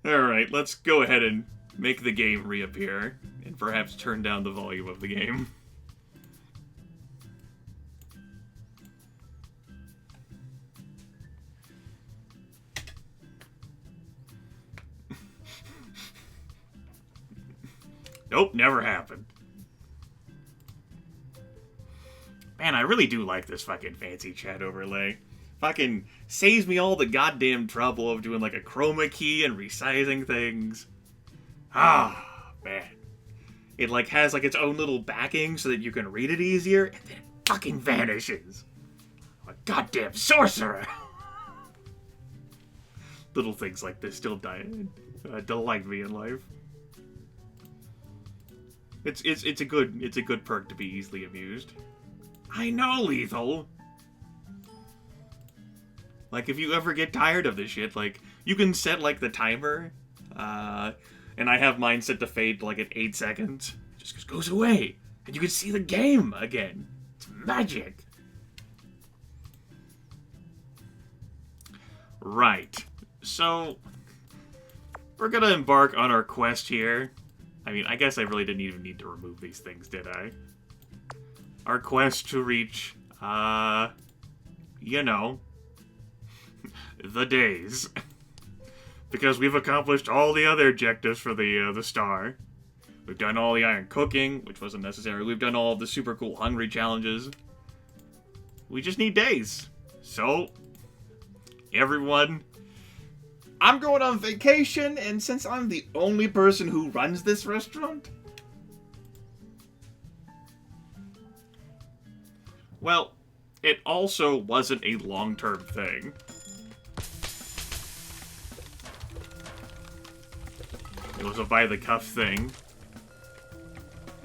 Alright, let's go ahead and make the game reappear, and perhaps turn down the volume of the game. Nope, never happened. Man, I really do like this fucking fancy chat overlay. Fucking saves me all the goddamn trouble of doing like a chroma key and resizing things. Ah, man. It like has like its own little backing so that you can read it easier, and then it fucking vanishes. I'm a goddamn sorcerer. Little things like this still delight me in life. It's a good perk to be easily amused. I know, Lethal. Like, if you ever get tired of this shit, like, you can set, like, the timer, and I have mine set to fade, like, at 8 seconds. Just goes away, and you can see the game again. It's magic. Right. So, we're gonna embark on our quest here. I mean, I guess I really didn't even need to remove these things, did I? Our quest to reach, you know, the days. Because we've accomplished all the other objectives for the star. We've done all the iron cooking, which wasn't necessary. We've done all of the super cool hungry challenges. We just need days. So, everyone, I'm going on vacation, and since I'm the only person who runs this restaurant, well, it also wasn't a long-term thing. It was a by-the-cuff thing.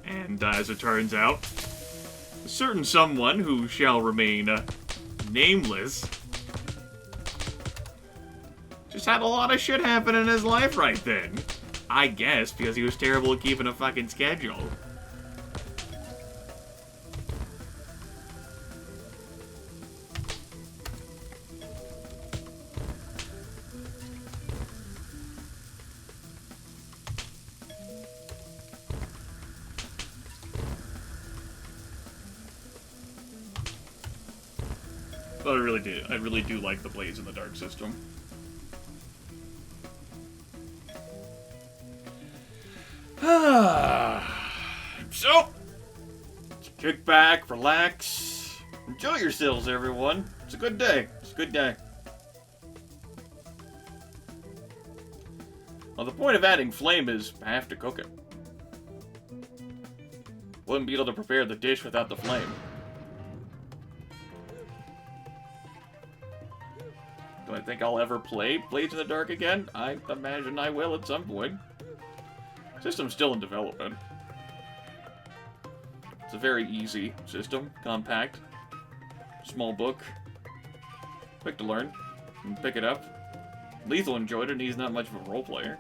And as it turns out, a certain someone who shall remain nameless just had a lot of shit happen in his life right then. I guess because he was terrible at keeping a fucking schedule. But I really do like the Blaze in the Dark system. So, kick back, relax, enjoy yourselves, everyone. It's a good day. It's a good day. Well, the point of adding flame is I have to cook it. Wouldn't be able to prepare the dish without the flame. Do I think I'll ever play Blades in the Dark again? I imagine I will at some point. System's still in development. It's a very easy system, compact, small book, quick to learn, and pick it up. Lethal enjoyed it, and he's not much of a role player.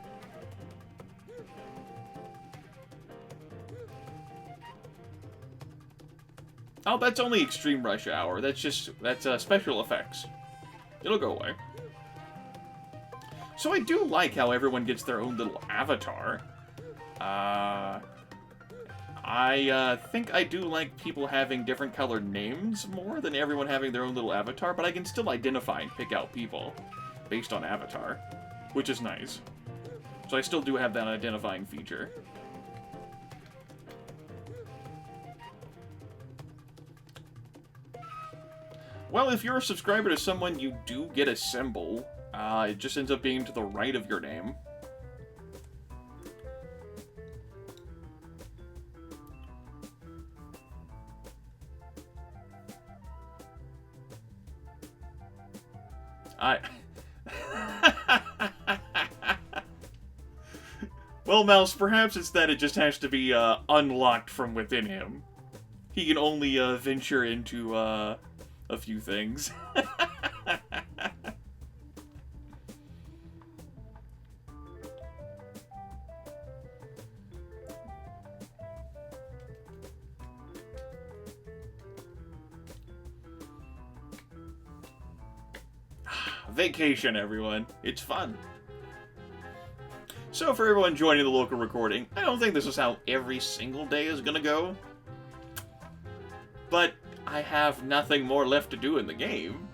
Oh, that's only Extreme Rush Hour. That's special effects. It'll go away. So I do like how everyone gets their own little avatar. I think I do like people having different colored names more than everyone having their own little avatar, but I can still identify and pick out people based on avatar, which is nice. So I still do have that identifying feature. Well, if you're a subscriber to someone, you do get a symbol. It just ends up being to the right of your name. Well, Mouse, perhaps it's that it just has to be unlocked from within him. He can only venture into a few things. Vacation, everyone. It's fun. So for everyone joining the local recording, I don't think this is how every single day is gonna go. But I have nothing more left to do in the game.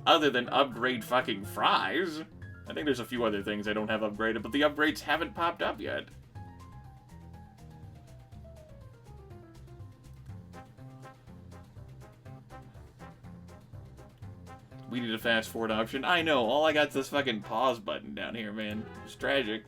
Other than upgrade fucking fries. I think there's a few other things I don't have upgraded, but the upgrades haven't popped up yet. We need a fast forward option. I know, all I got's this fucking pause button down here, man. It's tragic.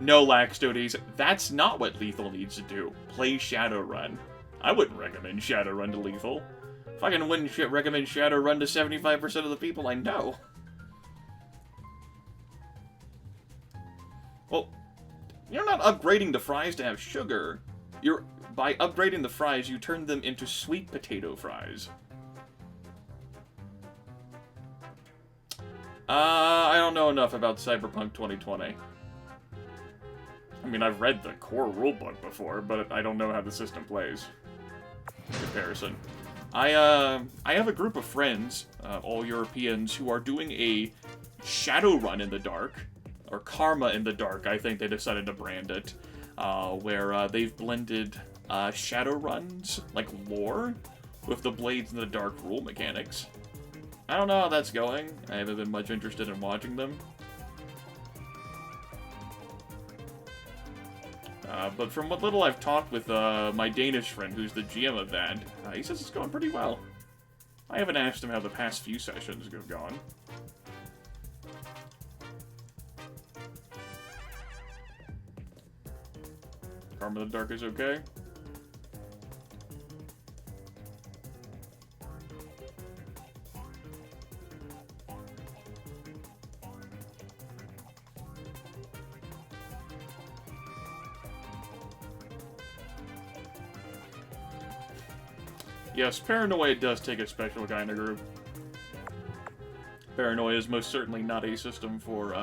No, Laxtotes, that's not what Lethal needs to do. Play Shadowrun. I wouldn't recommend Shadowrun to Lethal. Fucking wouldn't recommend Shadowrun to 75% of the people I know. Well, you're not upgrading the fries to have sugar. By upgrading the fries, you turn them into sweet potato fries. I don't know enough about Cyberpunk 2020. I mean, I've read the core rulebook before, but I don't know how the system plays. In comparison. I have a group of friends, all Europeans, who are doing a Shadowrun in the Dark, or Karma in the Dark, I think they decided to brand it, where they've blended Shadowruns, like lore, with the Blades in the Dark rule mechanics. I don't know how that's going. I haven't been much interested in watching them. But from what little I've talked with my Danish friend, who's the GM of that, he says it's going pretty well. I haven't asked him how the past few sessions have gone. Karma in the Dark is okay. Yes, Paranoia does take a special kind of group. Paranoia is most certainly not a system for,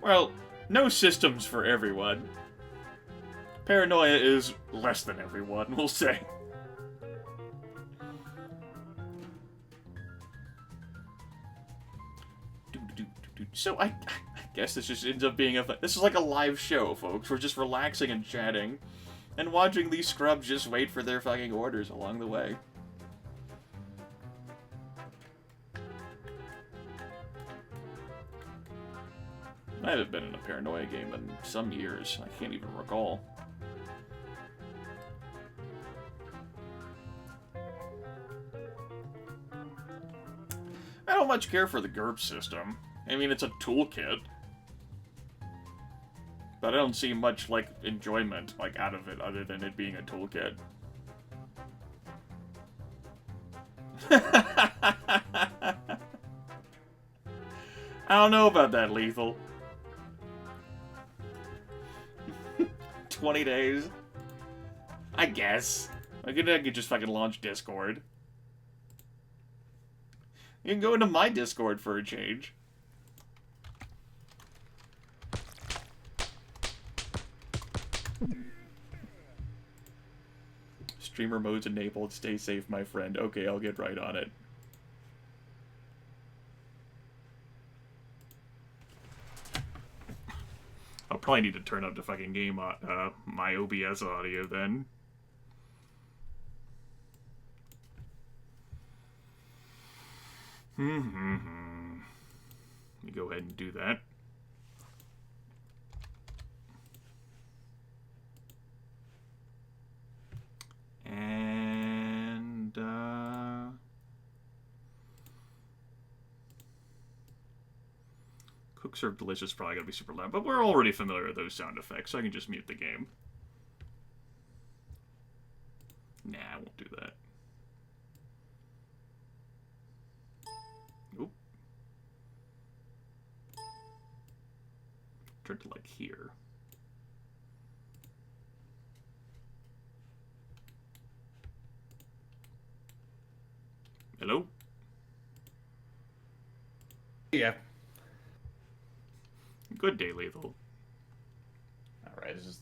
well, no systems for everyone. Paranoia is less than everyone, we'll say. So I guess this just ends up being this is like a live show, folks. We're just relaxing and chatting. And watching these scrubs just wait for their fucking orders along the way. I haven't been in a Paranoia game in some years. I can't even recall. I don't much care for the GURP system. I mean, it's a toolkit. But I don't see much, like, enjoyment, like, out of it, other than it being a toolkit. I don't know about that, Lethal. 20 days? I guess. I could just fucking launch Discord. You can go into my Discord for a change. Streamer mode's enabled. Stay safe, my friend. Okay, I'll get right on it. I'll probably need to turn up the fucking game, my OBS audio then. Let me go ahead and do that. And, Cook Serve Delicious is probably going to be super loud, but we're already familiar with those sound effects, so I can just mute the game. Nah, I won't do that. Oop. Turn to, like, here. Hello? Yeah. Good day, Lethal. Alright, it's just...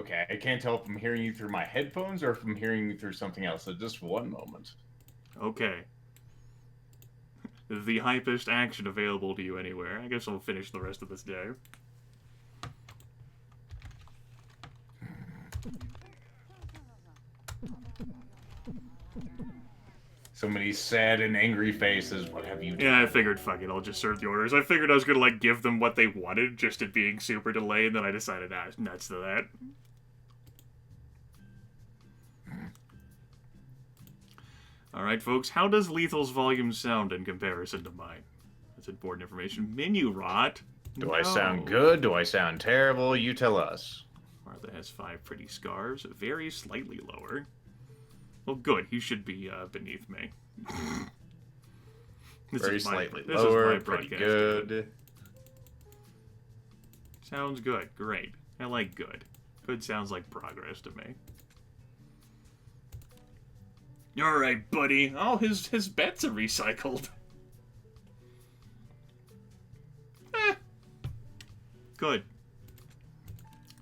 Okay, I can't tell if I'm hearing you through my headphones or if I'm hearing you through something else, so just one moment. Okay. The hypest action available to you anywhere. I guess I'll finish the rest of this day. So many sad and angry faces. What have you done? Yeah, I figured, fuck it, I'll just serve the orders. I figured I was gonna, like, give them what they wanted, just it being super delayed, and then I decided, nuts to that. Alright, folks, how does Lethal's volume sound in comparison to mine? That's important information. Menu rot? Do I sound good? Do I sound terrible? You tell us. Martha has 5 pretty scars, very slightly lower. Well, good, he should be beneath me. Very slightly lower, pretty good. Sounds good, great. I like good. Good sounds like progress to me. Alright, buddy. Oh, his bets are recycled. Good.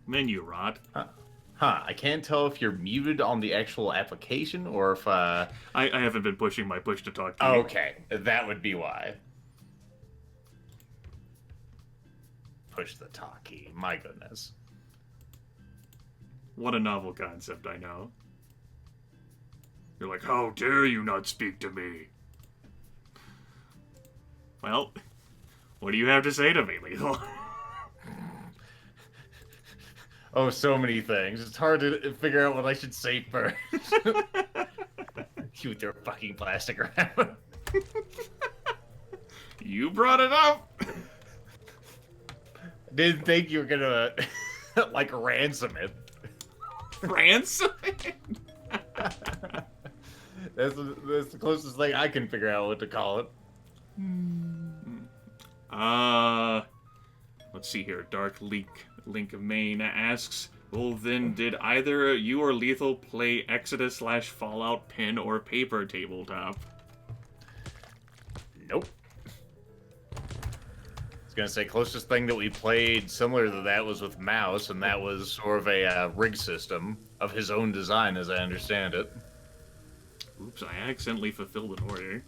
Menu rot. Huh, I can't tell if you're muted on the actual application or if, I haven't been pushing my push-to-talk key. Okay, that would be why. Push the talk key, my goodness. What a novel concept, I know. You're like, how dare you not speak to me? Well, what do you have to say to me, Lethal? Oh, so many things. It's hard to figure out what I should say first. You with your fucking plastic around. You brought it up. Didn't think you were gonna, like, ransom it. Ransom it? That's the closest thing I can figure out what to call it. Let's see here. Dark Link of Maine asks, well then, did either you or Lethal play Exodus/Fallout pen or paper tabletop? Nope. I was gonna say, closest thing that we played similar to that was with Mouse, and that was sort of a rig system of his own design, as I understand it. Oops, I accidentally fulfilled an order.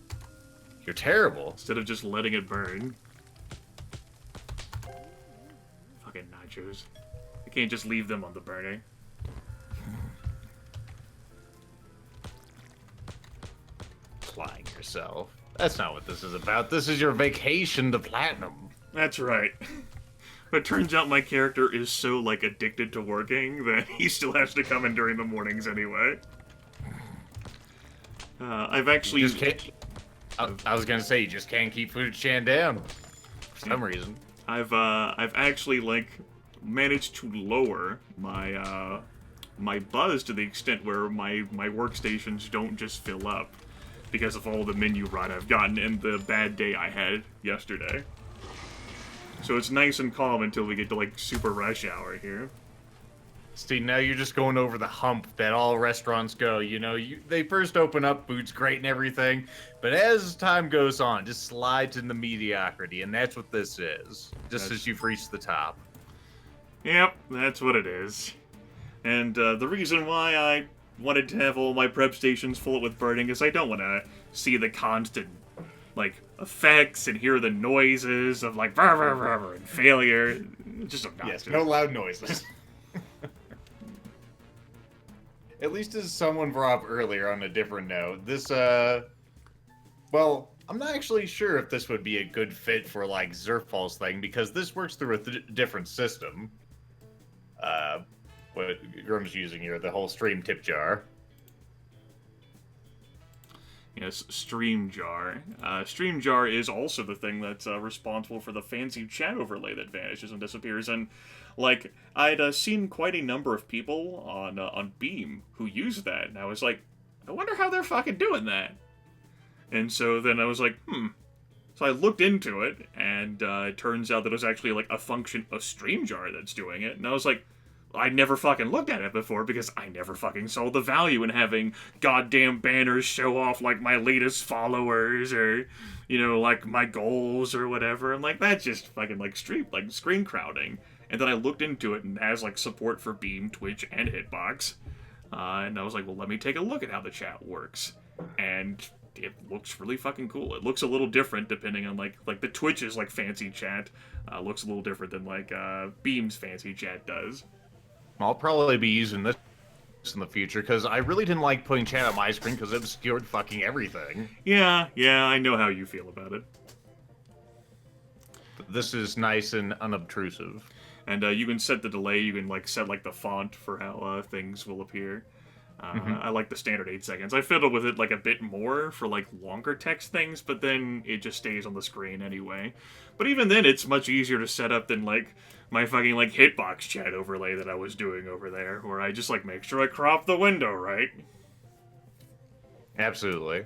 You're terrible. Instead of just letting it burn. Fucking nachos. I can't just leave them on the burner. Applying yourself. That's not what this is about. This is your vacation to platinum. That's right. But it turns out my character is so, like, addicted to working that he still has to come in during the mornings anyway. I've actually... I was gonna say, you just can't keep Food Chan down. For some reason. I've actually, like, managed to lower my, my buzz to the extent where my workstations don't just fill up because of all the menu rot I've gotten and the bad day I had yesterday. So it's nice and calm until we get to, like, super rush hour here. See, now you're just going over the hump that all restaurants go. You know, they first open up, food's great and everything, but as time goes on, just slides into mediocrity, and that's what this is. Just as you've reached the top. Yep, that's what it is. And the reason why I wanted to have all my prep stations full with burning is I don't want to see the constant, like, effects and hear the noises of, like, brr, brr, brr, brr, and failure. It's just obnoxious. Yes, no loud noises. At least as someone brought up earlier on a different note, this, well, I'm not actually sure if this would be a good fit for, like, Zerfall's thing, because this works through a different system. What Grim's using here, the whole stream tip jar. Yes, StreamJar. StreamJar is also the thing that's responsible for the fancy chat overlay that vanishes and disappears. And, like, I'd seen quite a number of people on Beam who use that, and I was like, I wonder how they're fucking doing that. And so then I was like, So I looked into it, and it turns out that it was actually, like, a function of StreamJar that's doing it. And I was like, I never fucking looked at it before because I never fucking saw the value in having goddamn banners show off, like, my latest followers or, you know, like, my goals or whatever. I'm like, that's just fucking, like, screen crowding. And then I looked into it and it has like support for Beam, Twitch, and Hitbox. And I was like, well, let me take a look at how the chat works. And it looks really fucking cool. It looks a little different depending on like the Twitch's like fancy chat looks a little different than like Beam's fancy chat does. I'll probably be using this in the future because I really didn't like putting chat on my screen because it obscured fucking everything. Yeah, I know how you feel about it. But this is nice and unobtrusive. And you can set the delay. You can like set like the font for how things will appear. I like the standard 8 seconds. I fiddle with it like a bit more for like longer text things, but then it just stays on the screen anyway. But even then, it's much easier to set up than like my fucking like hitbox chat overlay that I was doing over there, where I just like make sure I crop the window right. Absolutely.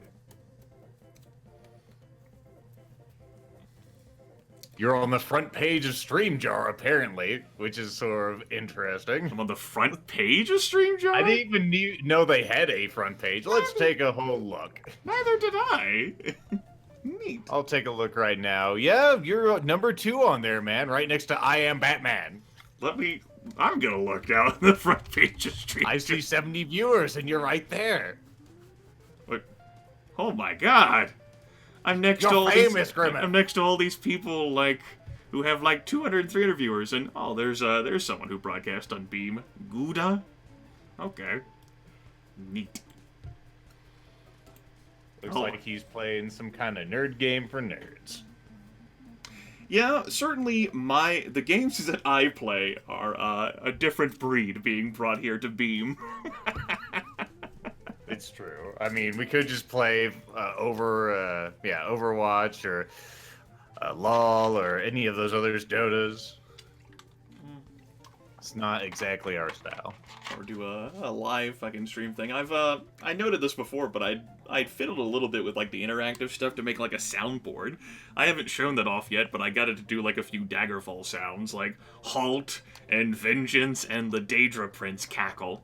You're on the front page of StreamJar, apparently, which is sort of interesting. I'm on the front page of StreamJar? I didn't even know they had a front page. Let's take a whole look. Neither did I. Neat. I'll take a look right now. Yeah, you're number 2 on there, man, right next to I Am Batman. I'm gonna look down on the front page of StreamJar. I see 70 viewers, and you're right there. What? Oh my god. I'm next You're to all famous, these. Grimith. I'm next to all these people like who have like 200, 300 viewers, and oh, there's someone who broadcasts on Beam. Gouda. Okay. Neat. Looks like he's playing some kind of nerd game for nerds. Yeah, certainly the games that I play are a different breed being brought here to Beam. It's true. I mean, we could just play Overwatch or LOL or any of those others, Dotas. It's not exactly our style. Or do a live fucking stream thing. I noted this before, but I'd fiddled a little bit with like the interactive stuff to make like a soundboard. I haven't shown that off yet, but I got it to do like a few Daggerfall sounds, like Halt and Vengeance and the Daedra Prince cackle.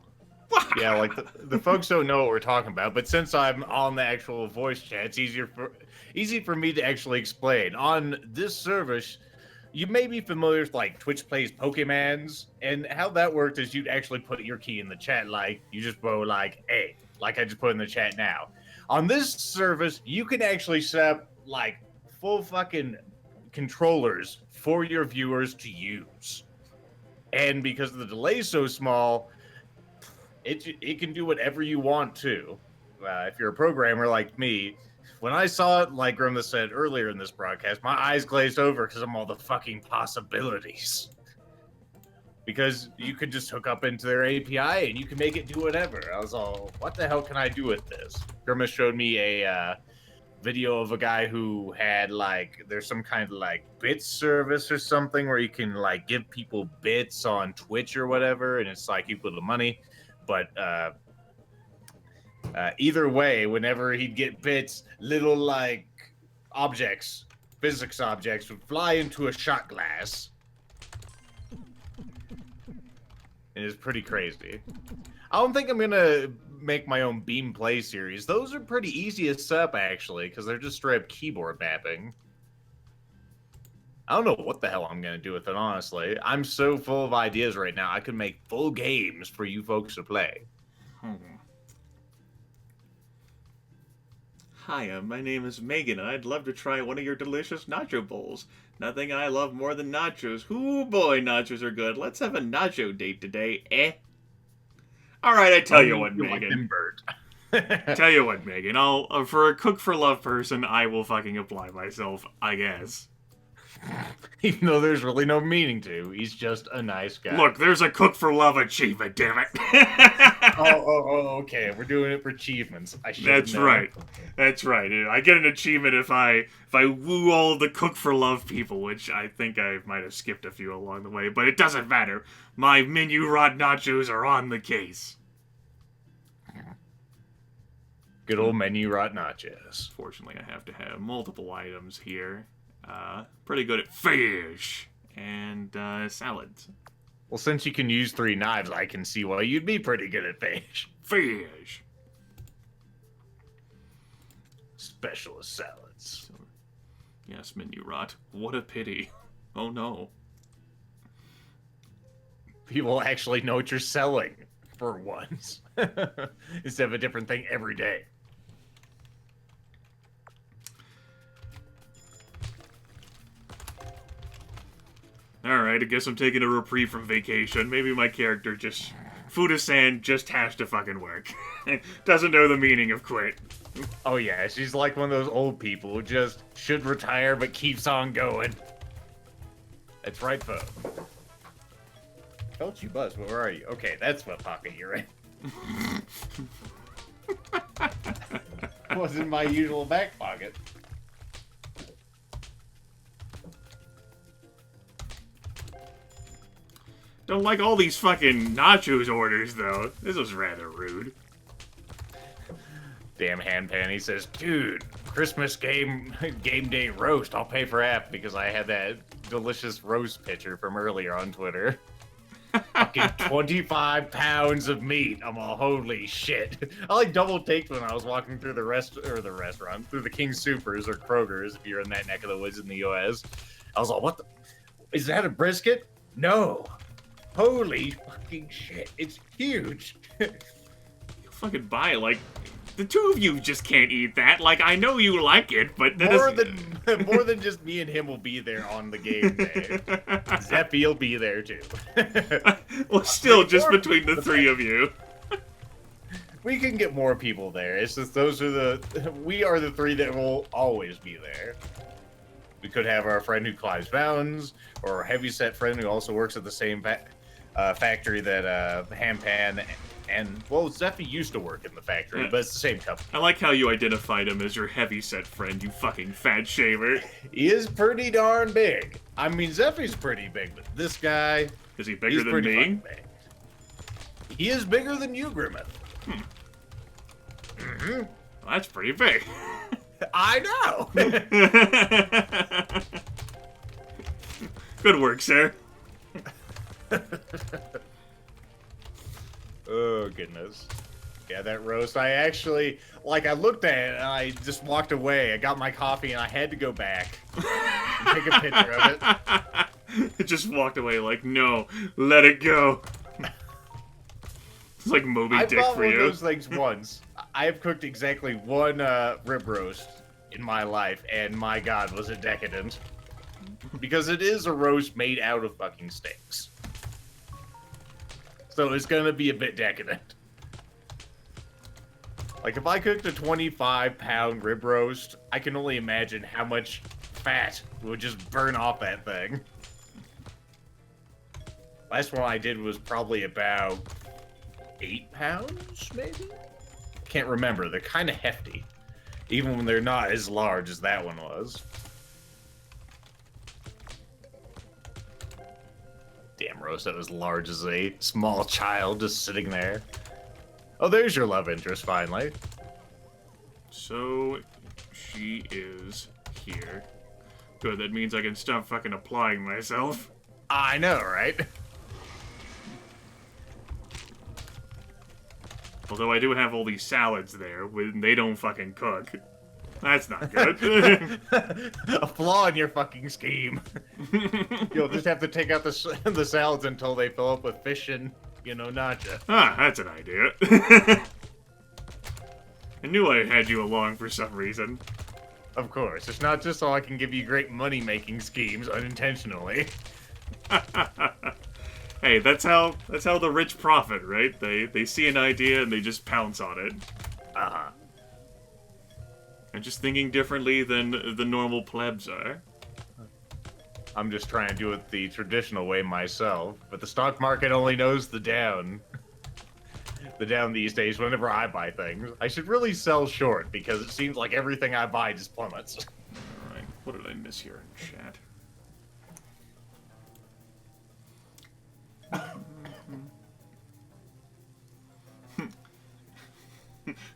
Yeah, like the folks don't know what we're talking about, but since I'm on the actual voice chat, it's easy for me to actually explain. On this service, you may be familiar with like Twitch plays Pokemans, and how that worked is you'd actually put your key in the chat, like you just go like A, like I just put in the chat now. On this service, you can actually set up like full fucking controllers for your viewers to use, and because the delay is so small, it can do whatever you want to. If you're a programmer like me, when I saw it, like Grimith said earlier in this broadcast, my eyes glazed over because of all the fucking possibilities. Because you could just hook up into their API and you can make it do whatever. I was all, what the hell can I do with this? Grimith showed me a video of a guy who had like, there's some kind of like bit service or something where you can like give people bits on Twitch or whatever, and it's like equal to money. But either way, whenever he'd get bits, little like objects, physics objects, would fly into a shot glass. And it's pretty crazy. I don't think I'm gonna make my own Beam Play series. Those are pretty easy to set up, actually, because they're just straight up keyboard mapping. I don't know what the hell I'm going to do with it, honestly. I'm so full of ideas right now. I could make full games for you folks to play. Hiya, my name is Megan, and I'd love to try one of your delicious nacho bowls. Nothing I love more than nachos. Ooh, boy, nachos are good. Let's have a nacho date today, eh? Alright, I tell you what, Megan. Tell you what, Megan. I'll, for a cook for love person, I will fucking apply myself, I guess. Even though there's really no meaning to. He's just a nice guy. Look, there's a cook for love achievement, damn it. Okay. We're doing it for achievements. That's right. That's right. I get an achievement if I woo all the cook for love people, which I think I might have skipped a few along the way, but it doesn't matter. My menu rot nachos are on the case. Good old menu rot nachos. Fortunately, I have to have multiple items here. Pretty good at fish and salads. Well, since you can use 3 knives, I can see why you'd be pretty good at fish. Fish. Specialist salads. So, yes, menu rot. What a pity. Oh no. People actually know what you're selling for once. Instead of a different thing every day. Alright, I guess I'm taking a reprieve from vacation. Maybe my character just... Fuda-san just has to fucking work. Doesn't know the meaning of quit. Oh yeah, she's like one of those old people who just should retire but keeps on going. That's right, folks. Felt you buzz, but where are you? Okay, that's what pocket you're in. Wasn't my usual back pocket. Don't like all these fucking nachos orders, though. This was rather rude. Damn handpan, he says, dude, Christmas game day roast, I'll pay for half because I had that delicious roast picture from earlier on Twitter. Fucking 25 pounds of meat. I'm all, holy shit. I like double taked when I was walking through the restaurant, through the King Supers or Kroger's, if you're in that neck of the woods in the US. I was all, what the, is that a brisket? No. Holy fucking shit. It's huge. You fucking buy it, like, the two of you just can't eat that. Like, I know you like it, but more than just me and him will be there on the game day. Zeffy will be there too. Well, still, just between the three of you. We can get more people there. It's just we are the three that will always be there. We could have our friend who climbs mountains, or our heavyset friend who also works at the same factory that Hampan and, well, Zeffy used to work in the factory, but it's the same company. I like how you identified him as your heavyset friend, you fucking fat shaver. He is pretty darn big. I mean, Zeffy's pretty big, but this guy... Is he bigger than me? He is bigger than you, Grimith. Well, that's pretty big. I know! Good work, sir. Oh, goodness. Yeah, that roast, I actually, like, I looked at it and I just walked away. I got my coffee and I had to go back and take a picture of it. Just walked away like, no, let it go. It's like Moby Dick for you. I bought one of those things once. I have cooked exactly one rib roast in my life, and my god, was it decadent. Because it is a roast made out of fucking steaks. So it's gonna be a bit decadent. Like, if I cooked a 25-pound rib roast, I can only imagine how much fat would just burn off that thing. Last one I did was probably about 8 pounds, maybe? Can't remember. They're kind of hefty. Even when they're not as large as that one was. Damn roast that was large as a small child just sitting there. Oh, there's your love interest, finally. So, she is here. Good, that means I can stop fucking applying myself. I know, right? Although I do have all these salads there, when they don't fucking cook. That's not good. A flaw in your fucking scheme. You'll just have to take out the salads until they fill up with fish and, you know, nacho. Ah, that's an idea. I knew I had you along for some reason. Of course. It's not just so I can give you great money-making schemes unintentionally. Hey, that's how the rich profit, right? They see an idea and they just pounce on it. Uh-huh. And just thinking differently than the normal plebs are. I'm just trying to do it the traditional way myself, but the stock market only knows the down. The down these days whenever I buy things. I should really sell short, because it seems like everything I buy just plummets. Alright, what did I miss here in chat?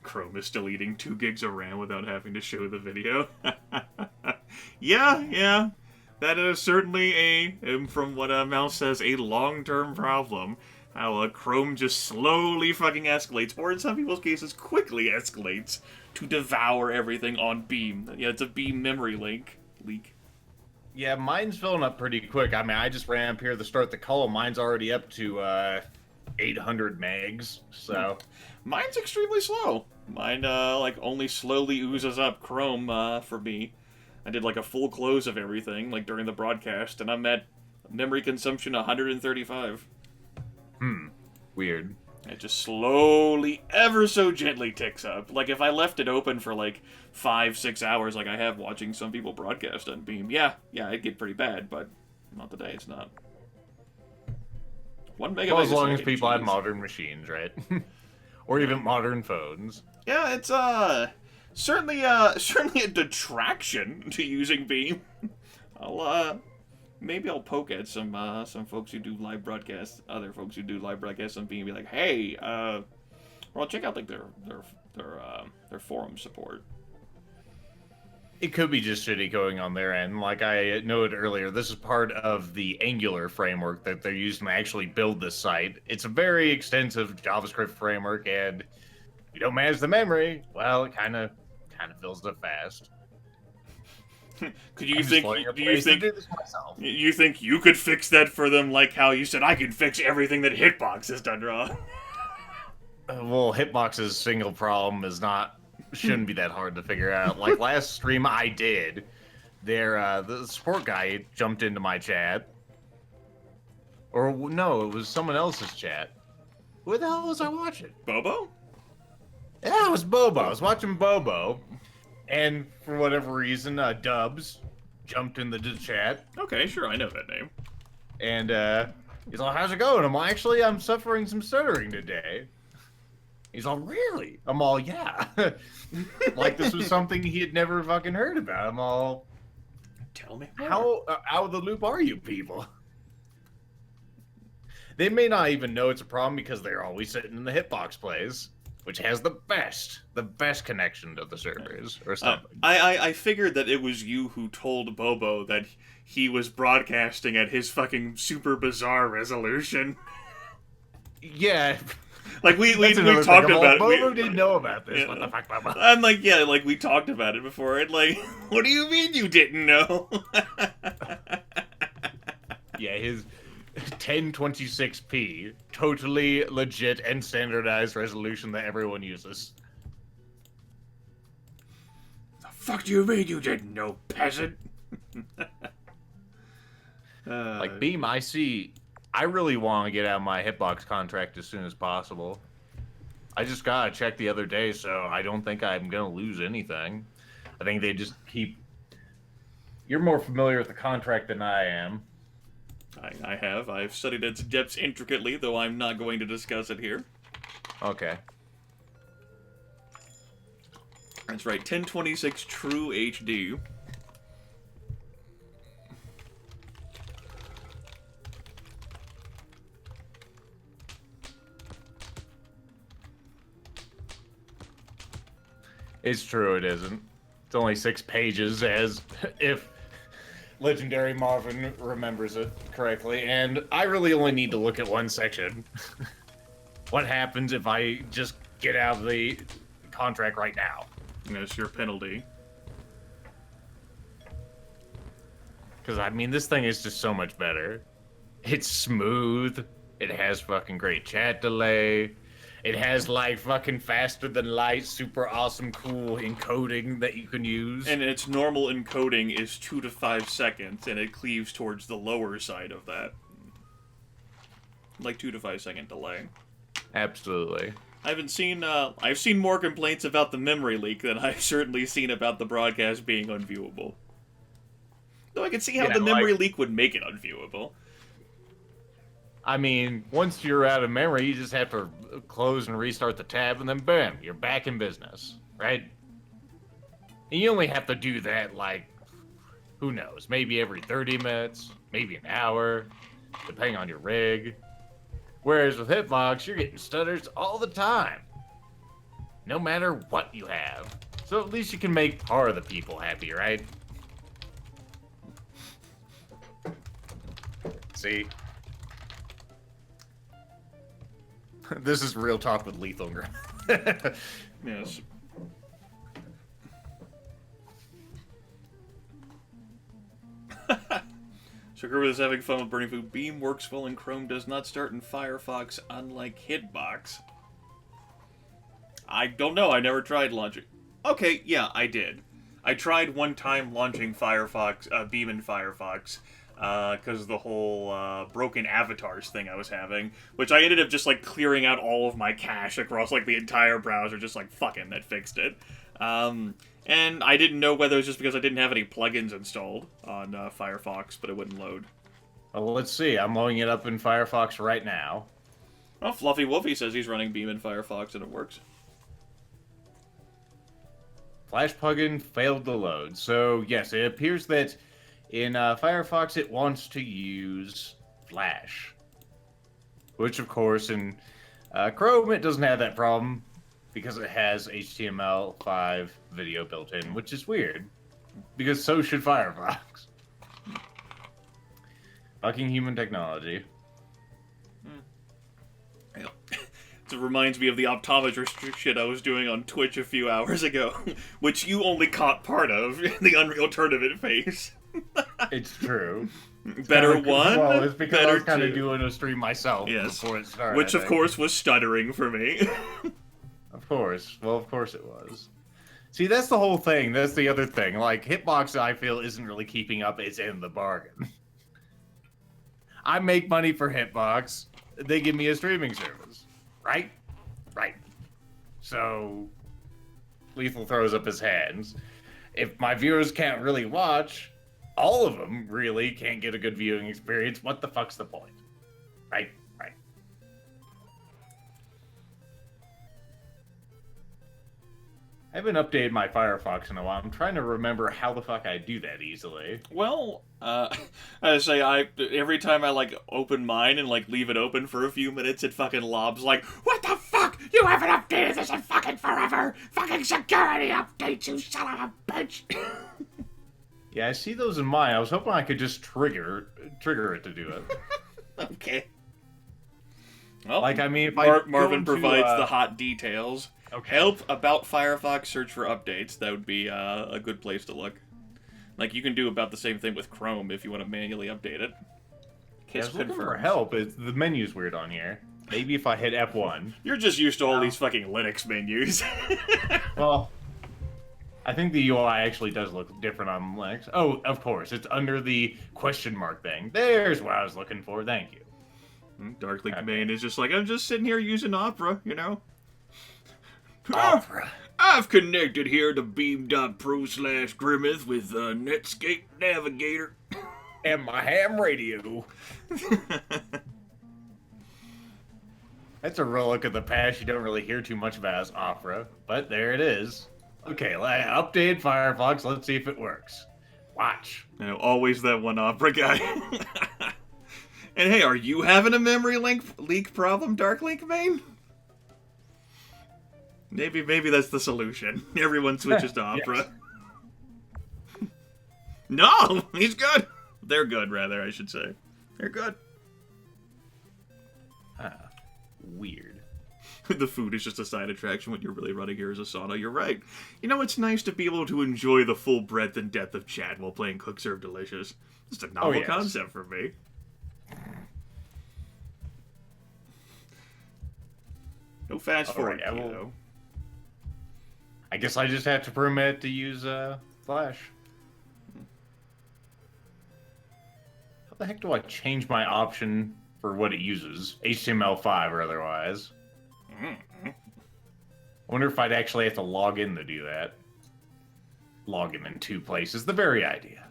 Chrome is still eating 2 gigs of RAM without having to show the video. Yeah. That is certainly from what Mouse says, a long-term problem. How Chrome just slowly fucking escalates, or in some people's cases, quickly escalates to devour everything on Beam. Yeah, it's a Beam memory leak. Yeah, mine's filling up pretty quick. I mean, I just ran up here to start the call. Mine's already up to 800 megs. So Mine's extremely slow. Mine like only slowly oozes up Chrome for me. I did like a full close of everything like during the broadcast, and I'm at memory consumption 135. Weird. It just slowly, ever so gently ticks up. Like if I left it open for like 5-6 hours, like I have watching some people broadcast on Beam, yeah, it'd get pretty bad. But not today. It's not. 1 megabyte. Well, as long as like people have modern machines, right? Or even modern phones. Yeah, it's certainly certainly a detraction to using Beam. Maybe I'll poke at some folks who do live broadcasts, other folks who do live broadcasts on Beam, and be like, hey, well, I'll check out like their forum support. It could be just shitty going on their end. Like I noted earlier, this is part of the Angular framework that they're using to actually build this site. It's a very extensive JavaScript framework, and if you don't manage the memory, well, it kind of fills up fast. Could you think? Do you think you could fix that for them? Like how you said I could fix everything that Hitbox has done wrong. Well, Hitbox's single problem shouldn't be that hard to figure out. Like last stream I did, the support guy jumped into my chat. Or no, it was someone else's chat. Who the hell was I watching? Bobo? Yeah, it was Bobo. I was watching Bobo. And for whatever reason, Dubs jumped in the chat. Okay, sure, I know that name. And he's like, how's it going? I'm suffering some stuttering today. He's all, really? I'm all, yeah. Like this was something he had never fucking heard about. I'm all, tell me more. How out of the loop are you people? They may not even know it's a problem because they're always sitting in the Hitbox place, which has the best connection to the servers or something. I figured that it was you who told Bobo that he was broadcasting at his fucking super bizarre resolution. Yeah. Like we talked about it. Bobo didn't know about this. Yeah. What the fuck, Bobo? I'm like, yeah, like we talked about it before. And like, what do you mean you didn't know? Yeah, his 1026p, totally legit and standardized resolution that everyone uses. The fuck do you mean you didn't know, peasant? Like Beam, I really want to get out of my Hitbox contract as soon as possible. I just got to check the other day, so I don't think I'm going to lose anything. I think they just keep... You're more familiar with the contract than I am. I have. I've studied its depths intricately, though I'm not going to discuss it here. Okay. That's right, 1026 True HD. It's true, it isn't. It's only 6 pages, as if Legendary Marvin remembers it correctly, and I really only need to look at one section. What happens if I just get out of the contract right now? That's your penalty. Because, I mean, this thing is just so much better. It's smooth. It has fucking great chat delay. It has, like, fucking faster than light, super awesome, cool encoding that you can use. And its normal encoding is 2 to 5 seconds, and it cleaves towards the lower side of that. Like 2 to 5 second delay. Absolutely. I've seen more complaints about the memory leak than I've certainly seen about the broadcast being unviewable. Though I can see how the memory leak would make it unviewable. I mean, once you're out of memory, you just have to close and restart the tab, and then bam, you're back in business, right? And you only have to do that, like, who knows, maybe every 30 minutes, maybe an hour, depending on your rig. Whereas with Hitbox, you're getting stutters all the time, no matter what you have. So at least you can make part of the people happy, right? See? This is real talk with Lethal Grimith. Yes. So Grimith is having fun with burning food. Beam works well in Chrome, does not start in Firefox, unlike Hitbox. I don't know, I never tried launching. Okay, yeah, I did. I tried one time launching Firefox, Beam in Firefox, because of the whole broken avatars thing I was having, which I ended up just, like, clearing out all of my cache across, like, the entire browser, just like, fucking, that fixed it. And I didn't know whether it was just because I didn't have any plugins installed on Firefox, but it wouldn't load. Well, let's see. I'm loading it up in Firefox right now. Well, Fluffy Wolfie says he's running Beam in Firefox and it works. Flash plugin failed to load. So, yes, it appears that in Firefox it wants to use Flash. Which, of course, in Chrome it doesn't have that problem because it has HTML5 video built in, which is weird. Because so should Firefox. Fucking human technology. It reminds me of the optometrist shit I was doing on Twitch a few hours ago, which you only caught part of in the Unreal Tournament phase. It's true. Better one, well, it's because better I was kind of two. doing a stream myself before it started. Which, of course, was stuttering for me. Of course. Well, of course it was. See, that's the whole thing. That's the other thing. Like, Hitbox, I feel, isn't really keeping up its end of the bargain. I make money for Hitbox. They give me a streaming service. Right? Right. So, Lethal throws up his hands. If my viewers can't really watch, all of them really can't get a good viewing experience, what the fuck's the point? Right? Right. I haven't updated my Firefox in a while. I'm trying to remember how the fuck I do that easily. Well, I say every time I like open mine and like leave it open for a few minutes, it fucking lobs like, "What the fuck? You haven't updated this in fucking forever! Fucking security updates, you son of a bitch!" Yeah, I see those in mine. I was hoping I could just trigger it to do it. Okay. Well, like, I mean, if Marvin provides the hot details. Okay. Help about Firefox, search for updates. That would be a good place to look. Like, you can do about the same thing with Chrome if you want to manually update it. Yeah, I was looking for help. The menu's weird on here. Maybe if I hit F1. You're just used to all these fucking Linux menus. Well, I think the UI actually does look different on Linux. Oh, of course. It's under the question mark thing. There's what I was looking for. Thank you. Darklink Main is just like, I'm just sitting here using Opera, you know? Opera. I've connected here to beam.pro/Grimith with Netscape Navigator. And my ham radio. That's a real look at the past you don't really hear too much about as Opera. But there it is. Okay, updated Firefox. Let's see if it works. Watch. You know, always that one Opera guy. And hey, are you having a memory leak problem, Darklink Main? Maybe that's the solution. Everyone switches to Opera. Yes. No, he's good. They're good, rather, I should say. They're good. Weird. The food is just a side attraction. What you're really running here is a sauna. You're right. You know, it's nice to be able to enjoy the full breadth and depth of chat while playing Cook Serve Delicious. It's a novel concept for me. No fast forward, though. I guess I just have to permit to use Flash. How the heck do I change my option for what it uses? HTML5 or otherwise? I wonder if I'd actually have to log in to do that. Log in 2 places. The very idea.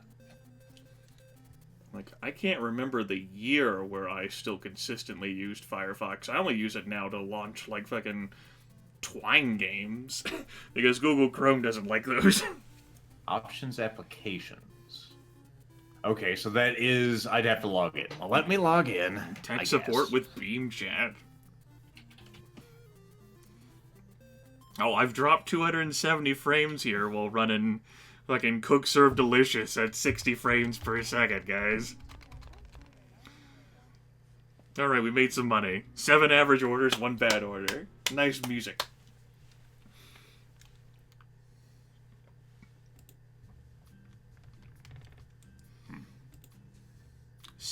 Like, I can't remember the year where I still consistently used Firefox. I only use it now to launch, like, fucking Twine games. Because Google Chrome doesn't like those. Options applications. Okay, so that is... I'd have to log in. Well, let me log in. Tech support with Beam Chat. Oh, I've dropped 270 frames here while running fucking Cook Serve Delicious at 60 frames per second, guys. Alright, we made some money. 7 average orders, 1 bad order. Nice music.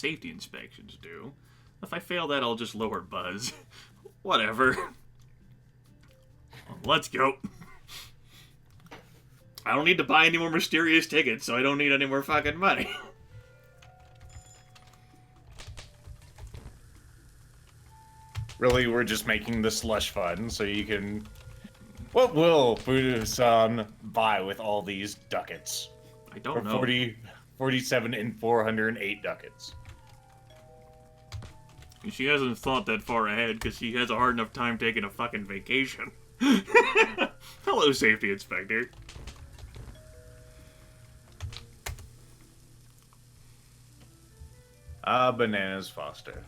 safety inspections do. If I fail that, I'll just lower buzz. Whatever. Let's go. I don't need to buy any more mysterious tickets, so I don't need any more fucking money. Really, we're just making the slush fund so you can... What will Busan buy with all these ducats? I don't know. 47 and 408 ducats. She hasn't thought that far ahead because she has a hard enough time taking a fucking vacation. Hello, safety inspector. Bananas Foster.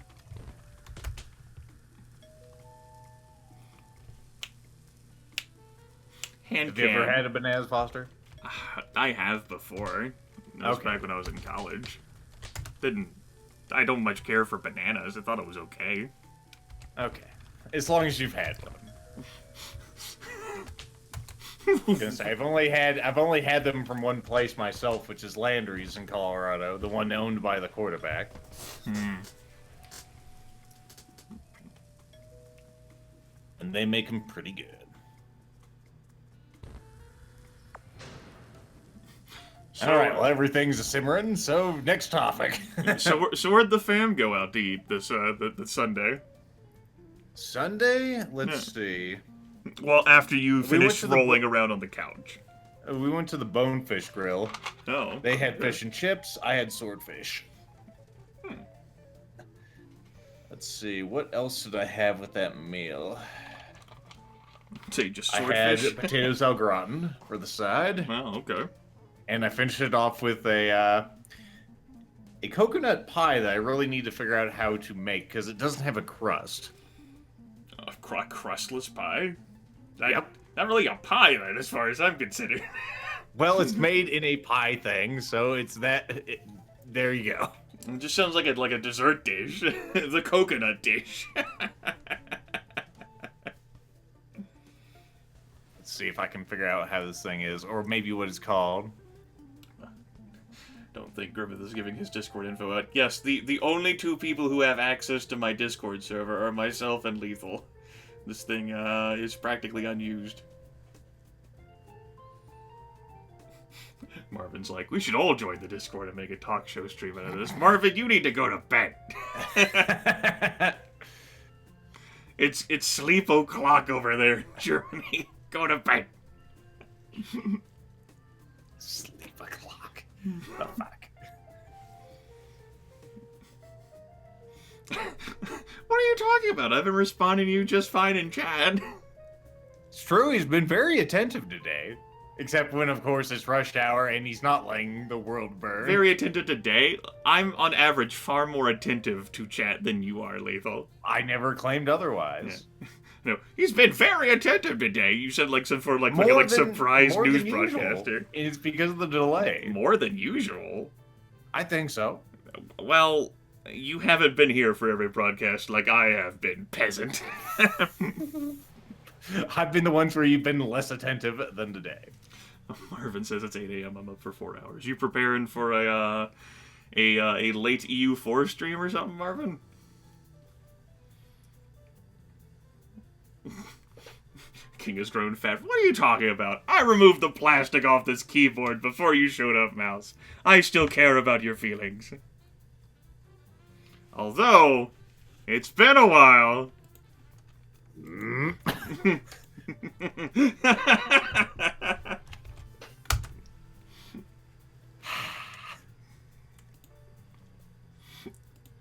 Have you ever had a Bananas Foster? I have before. That was back when I was in college. I don't much care for bananas. I thought it was okay. Okay. As long as you've had one. I was gonna say, I've only had them from one place myself, which is Landry's in Colorado, the one owned by the quarterback. And they make them pretty good. So, all right, well, everything's a simmering, so next topic. so where'd the fam go out to eat this the Sunday? Sunday? Let's see. Well, after you finished rolling around on the couch. We went to the Bonefish Grill. Oh. They had fish and chips. I had swordfish. Let's see. What else did I have with that meal? So you just swordfish? I had potatoes au gratin for the side. Oh, okay. And I finished it off with a coconut pie that I really need to figure out how to make because it doesn't have a crust. A crustless pie? Yep. Not really a pie, then, as far as I'm considered. Well, it's made in a pie thing, so it's that... there you go. It just sounds like a dessert dish. The coconut dish. Let's see if I can figure out how this thing is, or maybe what it's called. Don't think Grimith is giving his Discord info out. Yes, the only two people who have access to my Discord server are myself and Lethal. This thing is practically unused. Marvin's like, we should all join the Discord and make a talk show stream out of this. Marvin, you need to go to bed. It's sleep o'clock over there in Germany. Go to bed. Sleep o'clock. Oh, fuck. What are you talking about? I've been responding to you just fine in chat. It's true, he's been very attentive today. Except when, of course, it's rush hour and he's not letting the world burn. Very attentive today. I'm, on average, far more attentive to chat than you are, Lethal. I never claimed otherwise. Yeah. No, he's been very attentive today. You said like some for like surprise news broadcaster. It's because of the delay. More than usual. I think so. Well, you haven't been here for every broadcast like I have been, peasant. I've been the ones where you've been less attentive than today. Marvin says it's 8 a.m. I'm up for 4 hours. You preparing for a late EU4 stream or something, Marvin? King has grown fat. What are you talking about? I removed the plastic off this keyboard before you showed up, Mouse. I still care about your feelings. Although, it's been a while.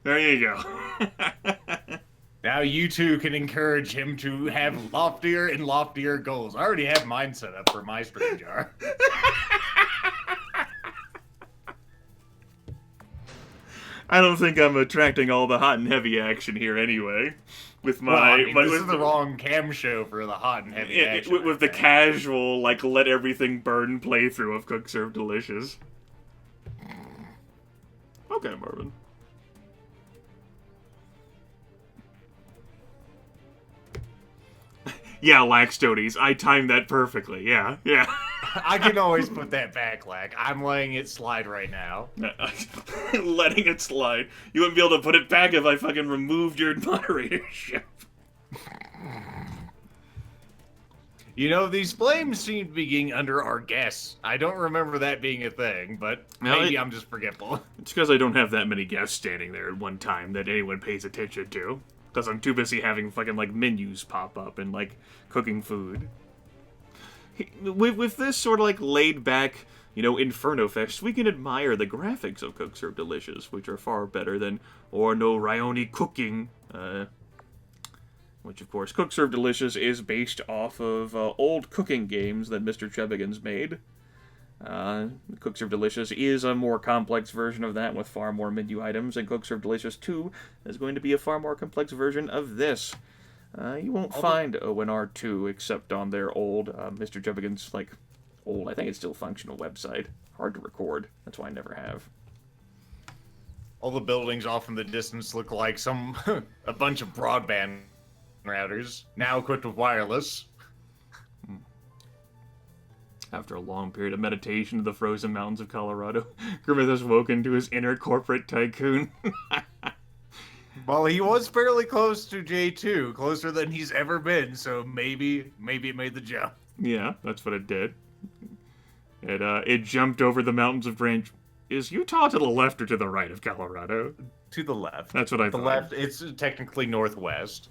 There you go. Now you two can encourage him to have loftier and loftier goals. I already have mine set up for my stream jar. I don't think I'm attracting all the hot and heavy action here anyway. With my, this is the wrong cam show for the hot and heavy action. With the casual, like, let everything burn playthrough of Cook Serve Delicious. Okay, Marvin. Yeah, Lax Toadies. I timed that perfectly. Yeah. I can always put that back, Lack. I'm letting it slide right now. Letting it slide. You wouldn't be able to put it back if I fucking removed your moderatorship. You know, these flames seem to be getting under our guests. I don't remember that being a thing, but maybe I'm just forgetful. It's because I don't have that many guests standing there at one time that anyone pays attention to. Because I'm too busy having fucking, like, menus pop up and, like, cooking food. With this sort of, like, laid-back, Inferno Fest, we can admire the graphics of Cook Serve Delicious, which are far better than Orno Rioni Cooking, which, of course, Cook Serve Delicious is based off of old cooking games that Mr. Chubigans made. Cook Serve Delicious is a more complex version of that with far more menu items, and Cook Serve Delicious 2 is going to be a far more complex version of this. You won't find ONR 2 except on their old Mr. Chubigans, like, old, I think it's still functional website. Hard to record. That's why I never have. All the buildings off in the distance look like a bunch of broadband routers, now equipped with wireless. After a long period of meditation in the frozen mountains of Colorado, Grimith has woken to his inner corporate tycoon. Well, he was fairly close to J2, closer than he's ever been, so maybe it made the jump. Yeah, that's what it did. It jumped over the mountains of Branch. Is Utah to the left or to the right of Colorado? To the left. That's what I thought. The left, it's technically northwest.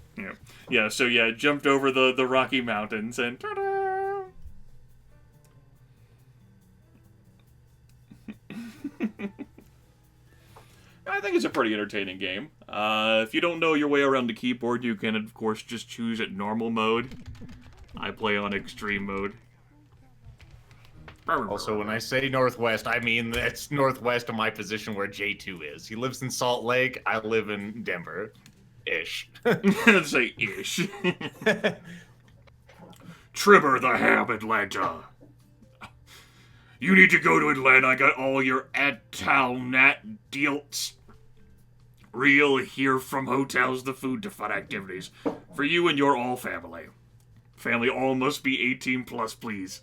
Yeah, so it jumped over the Rocky Mountains and ta-da! I think it's a pretty entertaining game. If you don't know your way around the keyboard, you can, of course, just choose it normal mode. I play on extreme mode. Also, when I say northwest, I mean that's northwest of my position where J2 is. He lives in Salt Lake. I live in Denver. Ish. Let's say ish. Trimmer the Ham, Atlanta. You need to go to Atlanta. I got all your at-town deals. Real here from hotels, the food to fun activities. For you and your all family. Family all must be 18 plus, please.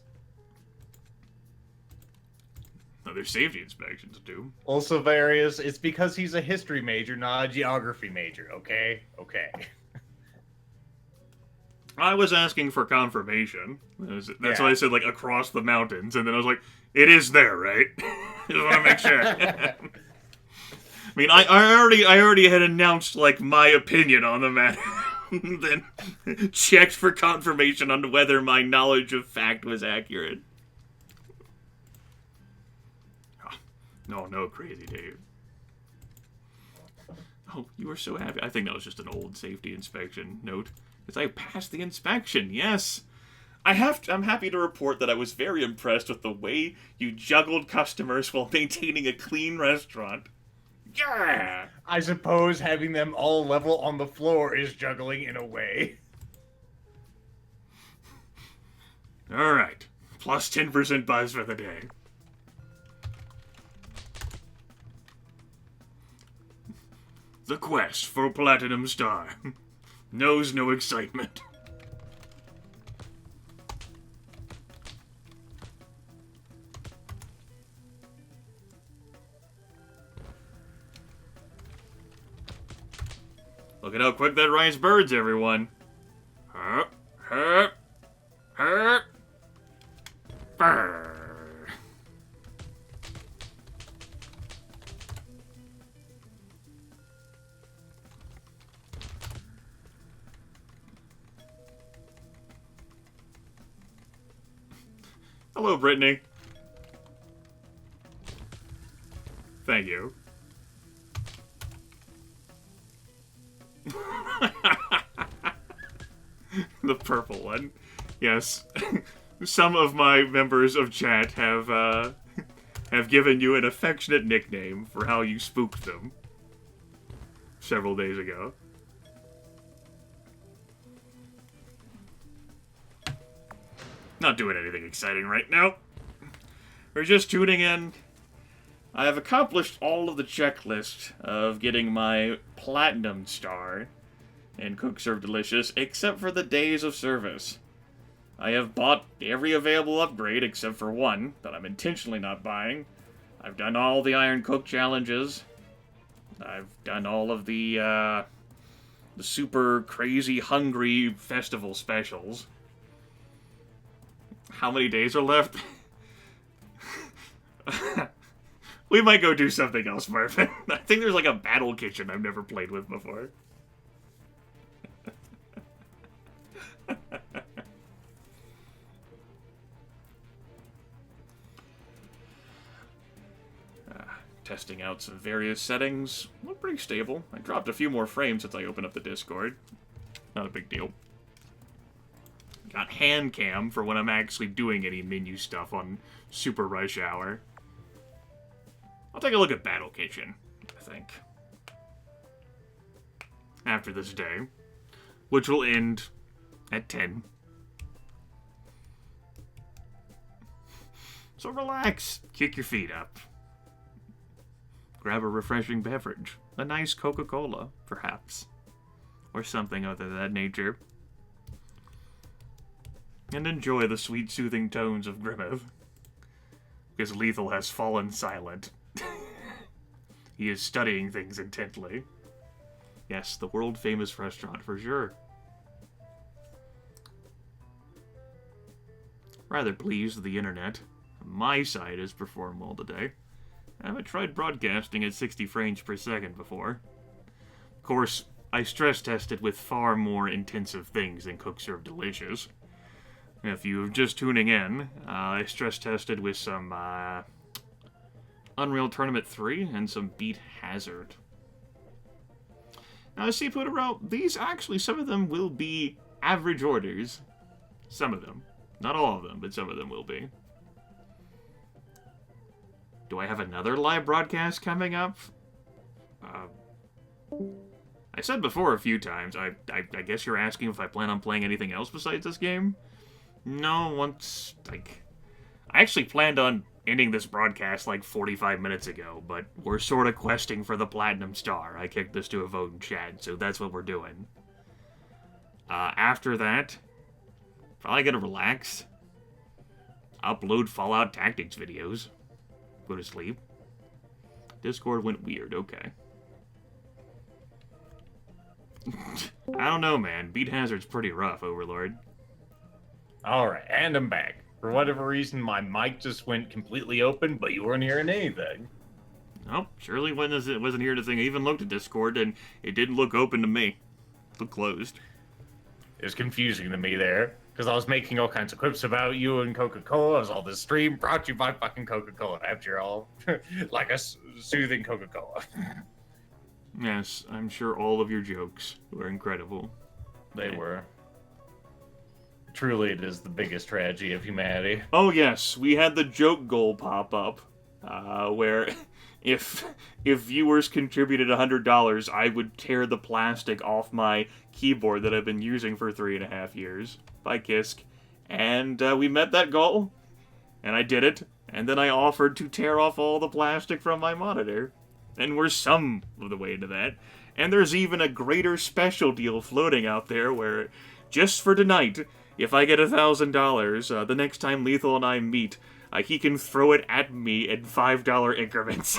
Now, there's safety inspections, too. Also, Various, it's because he's a history major, not a geography major, okay? Okay. I was asking for confirmation. That's why I said, like, across the mountains, and then I was like, it is there, right? Just want to make sure. I mean, I already had announced, like, my opinion on the matter. Then checked for confirmation on whether my knowledge of fact was accurate. Oh, no, crazy Dave. Oh, you were so happy. I think that was just an old safety inspection note. Because I passed the inspection, yes. I'm happy to report that I was very impressed with the way you juggled customers while maintaining a clean restaurant. Yeah! I suppose having them all level on the floor is juggling in a way. Alright. Plus 10% buzz for the day. The quest for Platinum Star knows no excitement. Look at how quick that rides birds, everyone. Hup, hup, hup. Brr. Hello, Brittany. Thank you. The purple one. Yes. Some of my members of chat have given you an affectionate nickname for how you spooked them several days ago. Not doing anything exciting right now. We're just tuning in. I have accomplished all of the checklist of getting my Platinum Star in Cook Serve Delicious, except for the days of service. I have bought every available upgrade except for one that I'm intentionally not buying. I've done all the Iron Cook challenges. I've done all of the super crazy hungry festival specials. How many days are left? We might go do something else, Marvin. I think there's like a battle kitchen I've never played with before. Testing out some various settings. Look pretty stable. I dropped a few more frames since I opened up the Discord. Not a big deal. Got hand cam for when I'm actually doing any menu stuff on Super Rush Hour. I'll take a look at Battle Kitchen, I think. After this day. Which will end at 10. So relax. Kick your feet up. Grab a refreshing beverage. A nice Coca-Cola, perhaps. Or something of that nature. And enjoy the sweet, soothing tones of Grimith. Because Lethal has fallen silent. He is studying things intently. Yes, the world-famous restaurant for sure. Rather pleased with the internet. My side has performed well today. I haven't tried broadcasting at 60 frames per second before. Of course, I stress tested with far more intensive things than Cook Serve Delicious. If you're just tuning in, I stress tested with some Unreal Tournament 3 and some Beat Hazard. Now, I see put around, these actually, some of them will be average orders. Some of them. Not all of them, but some of them will be. Do I have another live broadcast coming up? I said before a few times, I guess you're asking if I plan on playing anything else besides this game? No, once, like... I actually planned on ending this broadcast like 45 minutes ago, but we're sort of questing for the Platinum Star. I kicked this to a vote in chat, so that's what we're doing. After that, probably gonna relax. Upload Fallout Tactics videos. Go to sleep. Discord went weird, okay. I don't know, man. Beat Hazard's pretty rough, Overlord. Alright, and I'm back. For whatever reason, my mic just went completely open, but you weren't hearing anything. Nope, surely wasn't here to sing. I even looked at Discord, and it didn't look open to me. It looked closed. It was confusing to me there, because I was making all kinds of quips about you and Coca-Cola. It was all this stream brought to you by fucking Coca-Cola, after all. Like a soothing Coca-Cola. Yes, I'm sure all of your jokes were incredible. They were. Truly, it is the biggest tragedy of humanity. Oh yes, we had the joke goal pop up, where if viewers contributed $100, I would tear the plastic off my keyboard that I've been using for 3.5 years by Kisk, and we met that goal, and I did it, and then I offered to tear off all the plastic from my monitor, and we're some of the way to that, and there's even a greater special deal floating out there where, just for tonight, if I get $1,000, the next time Lethal and I meet, he can throw it at me in $5 increments.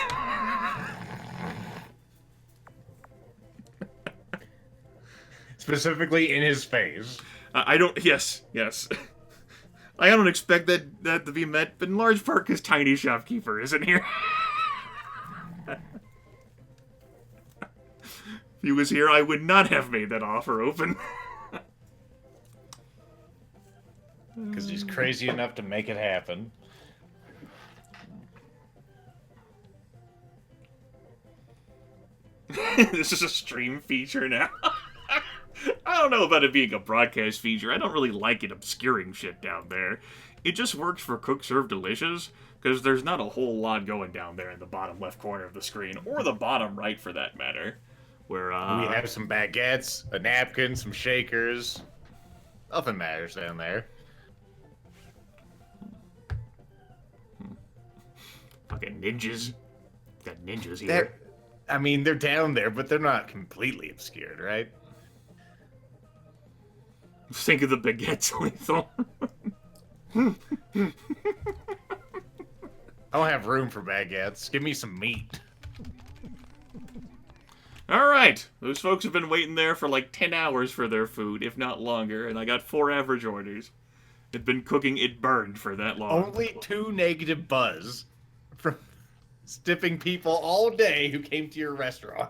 Specifically in his face. I don't... Yes. I don't expect that to be met, but in large part because Tiny Shopkeeper isn't here. If he was here, I would not have made that offer open. Because he's crazy enough to make it happen. This is a stream feature now. I don't know about it being a broadcast feature. I don't really like it obscuring shit down there. It just works for Cook Serve Delicious, because there's not a whole lot going down there in the bottom left corner of the screen, or the bottom right for that matter. Where, we have some baguettes, a napkin, some shakers. Nothing matters down there. Fucking ninjas. Got ninjas here. They're down there, but they're not completely obscured, right? Think of the baguettes, Lethal. I don't have room for baguettes. Give me some meat. Alright, those folks have been waiting there for like 10 hours for their food, if not longer, and I got 4 average orders. It'd been cooking, it burned for that long. Only 2 negative buzz from stiffing people all day who came to your restaurant.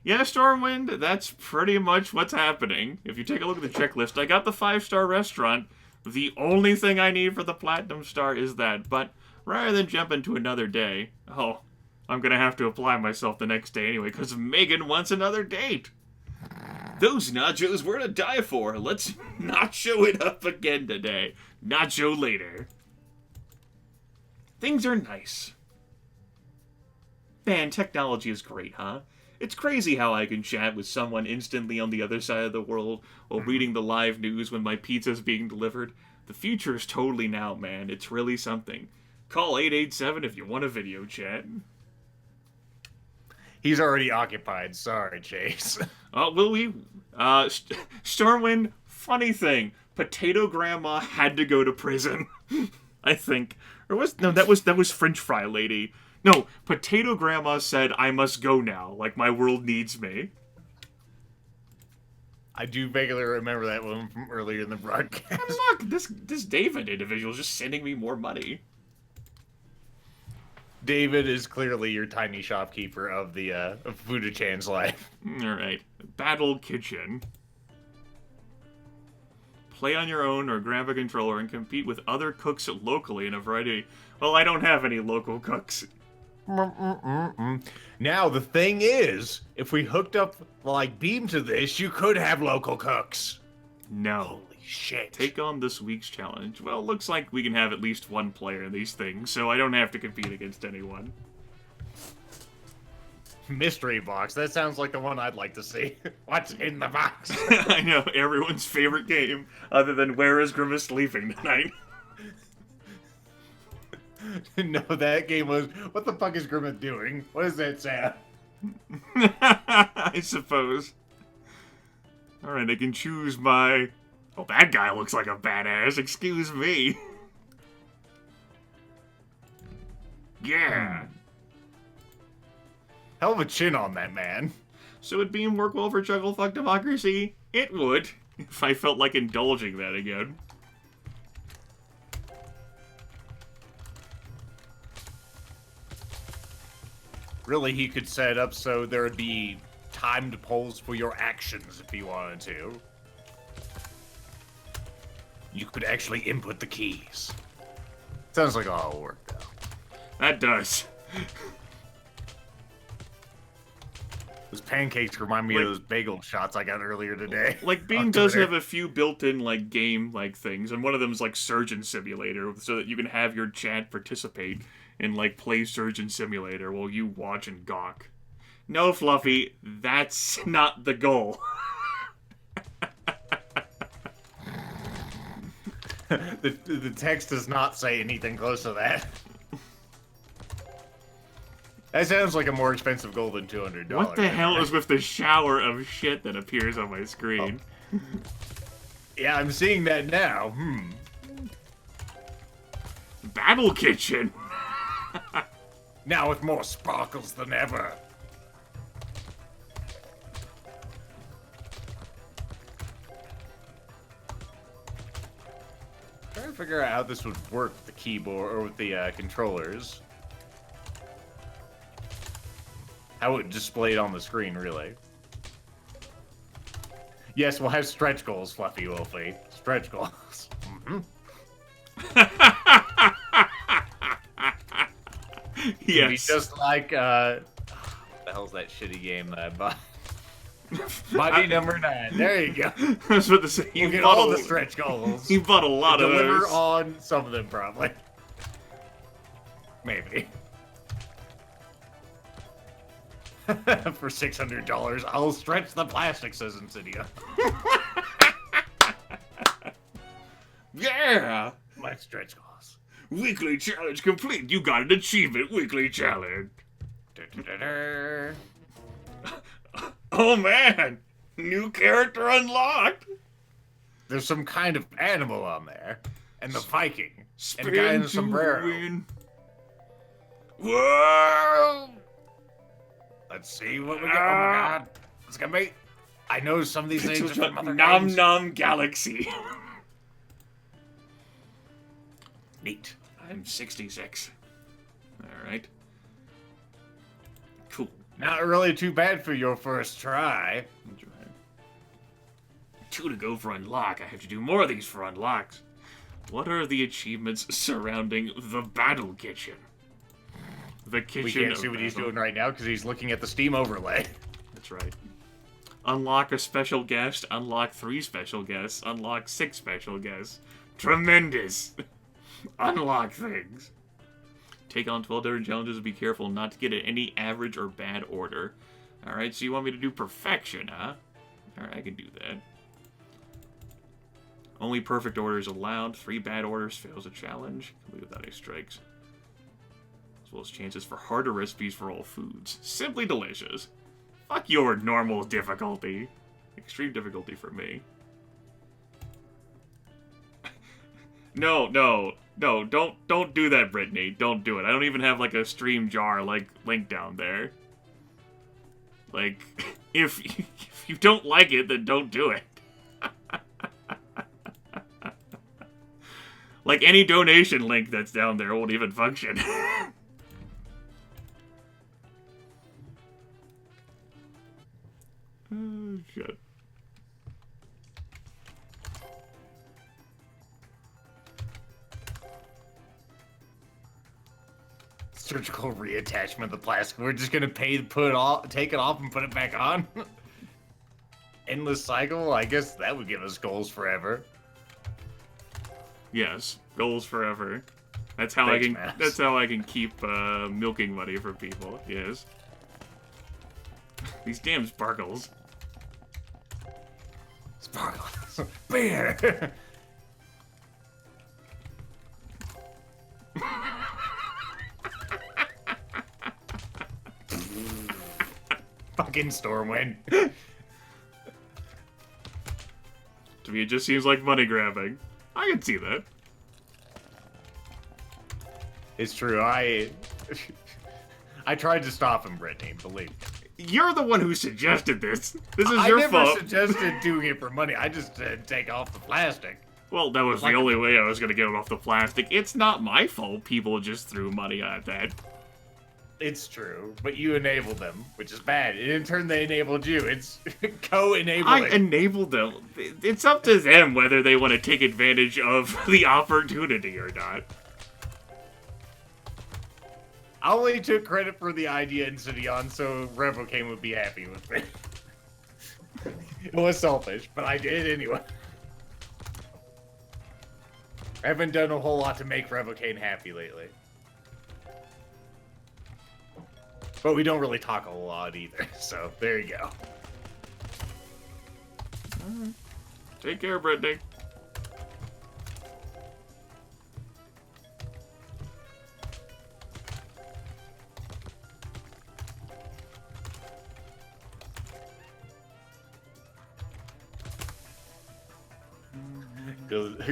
Yeah, Stormwind, that's pretty much what's happening. If you take a look at the checklist, I got the 5-star restaurant. The only thing I need for the Platinum Star is that, but rather than jump into another day, I'm gonna have to apply myself the next day anyway, because Megan wants another date. Those nachos were to die for. Let's nacho it up again today. Nacho later. Things are nice. Man, technology is great, huh? It's crazy how I can chat with someone instantly on the other side of the world while reading the live news when my pizza's being delivered. The future is totally now, man. It's really something. Call 887 if you want a video chat. He's already occupied. Sorry, Chase. Will we? Stormwind, funny thing. Potato Grandma had to go to prison. I think. That was French Fry Lady. No, Potato Grandma said, I must go now. Like, my world needs me. I do vaguely remember that one from earlier in the broadcast. Look, this David individual is just sending me more money. David is clearly your tiny shopkeeper of the of Fuda-chan's life. Alright. Battle Kitchen. Play on your own or grab a controller and compete with other cooks locally in a variety. Well, I don't have any local cooks. Now, the thing is, if we hooked up, like, Beam to this, you could have local cooks. No. Holy shit. Take on this week's challenge. Well, looks like we can have at least one player in these things, so I don't have to compete against anyone. Mystery box. That sounds like the one I'd like to see. What's in the box? I know, everyone's favorite game, other than Where is Grimith Sleeping Tonight? No, that game was, what the fuck is Grimith doing? What does that say? I suppose. Alright, I can choose my... Oh, that guy looks like a badass, excuse me. Yeah. Hell of a chin on that man. So would Beam work well for Chucklefuck Democracy? It would, if I felt like indulging that again. Really, he could set it up so there would be timed polls for your actions if he wanted to. You could actually input the keys. Sounds like all will work, though. That does. Those pancakes remind me of those bagel shots I got earlier today. Like, Beam does have a few built-in, like, game, like, things, and one of them is, like, Surgeon Simulator, so that you can have your chat participate and, like, play Surgeon Simulator while you watch and gawk. No, Fluffy, that's not the goal. The text does not say anything close to that. That sounds like a more expensive goal than $200. What the hell is with the shower of shit that appears on my screen? Oh. Yeah, I'm seeing that now. Battle Kitchen! Now with more sparkles than ever. Trying to figure out how this would work with the keyboard or with the controllers. How it would display it on the screen, really. Yes, we'll have stretch goals, Fluffy Wolfie. Stretch goals. Yes. Be just like, what the hell's that shitty game that I bought? Mighty number 9. There you go. I was about to say, You get all the stretch goals. You bought a lot of Deliver those. on some of them, probably. Maybe. For $600, I'll stretch the plastic, says Insidia. Yeah! My stretch goals. Weekly challenge complete. You got an achievement. Weekly challenge. Oh man! New character unlocked! There's some kind of animal on there. And the Viking. And the guy in the sombrero. Win. Whoa! Let's see what we got. Oh my god. It's gonna be... I know some of these names are from other Nom games. Nom Galaxy. Neat. I'm 66. Alright. Cool. Not really too bad for your first try. 2 to go for unlock. I have to do more of these for unlocks. What are the achievements surrounding the battle kitchen? The kitchen. We can't see what he's doing right now because he's looking at the Steam overlay. That's right. Unlock a special guest. Unlock 3 special guests. Unlock 6 special guests. Tremendous. Unlock things. Take on 12 different challenges and be careful not to get in any average or bad order. Alright, so you want me to do perfection, huh? Alright, I can do that. Only perfect orders allowed. 3 bad orders fails a challenge. Complete without any strikes. As well as chances for harder recipes for all foods. Simply delicious. Fuck your normal difficulty. Extreme difficulty for me. No, don't do that, Brittany. Don't do it. I don't even have like a stream jar like link down there. Like, if you don't like it, then don't do it. Like, any donation link that's down there won't even function. Oh, shit. Surgical reattachment of the plastic. We're just gonna take it off and put it back on. Endless cycle. I guess that would give us goals forever. Yes, goals forever. That's how Thanks, I can. Max. That's how I can keep milking money for people. Yes. These damn sparkles. Sparkles. Beer. Fucking Stormwind. To me, it just seems like money grabbing. I can see that. It's true. I tried to stop him, Brittany. Believe me. You're the one who suggested this. This is your I never fault. suggested doing it for money. I just said take off the plastic. Well, that was the only way I was gonna get it off the plastic. It's not my fault. People just threw money at that. It's true, but you enabled them, which is bad. And in turn, they enabled you. It's co-enabling. I enabled them. It's up to them whether they want to take advantage of the opportunity or not. I only took credit for the idea in Cidion, so Revocane would be happy with me. It was selfish, but I did anyway. I haven't done a whole lot to make Revocane happy lately. But we don't really talk a whole lot either, so there you go. Alright. Take care, Brittany.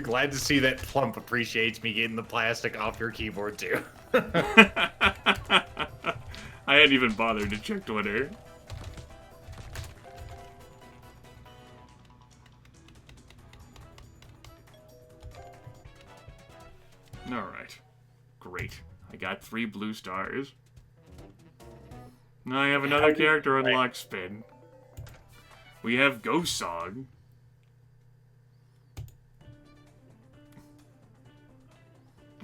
Glad to see that Plump appreciates me getting the plastic off your keyboard, too. I hadn't even bothered to check Twitter. Alright. Great. I got 3 blue stars. Now I have another character unlocked spin. We have Ghost Song.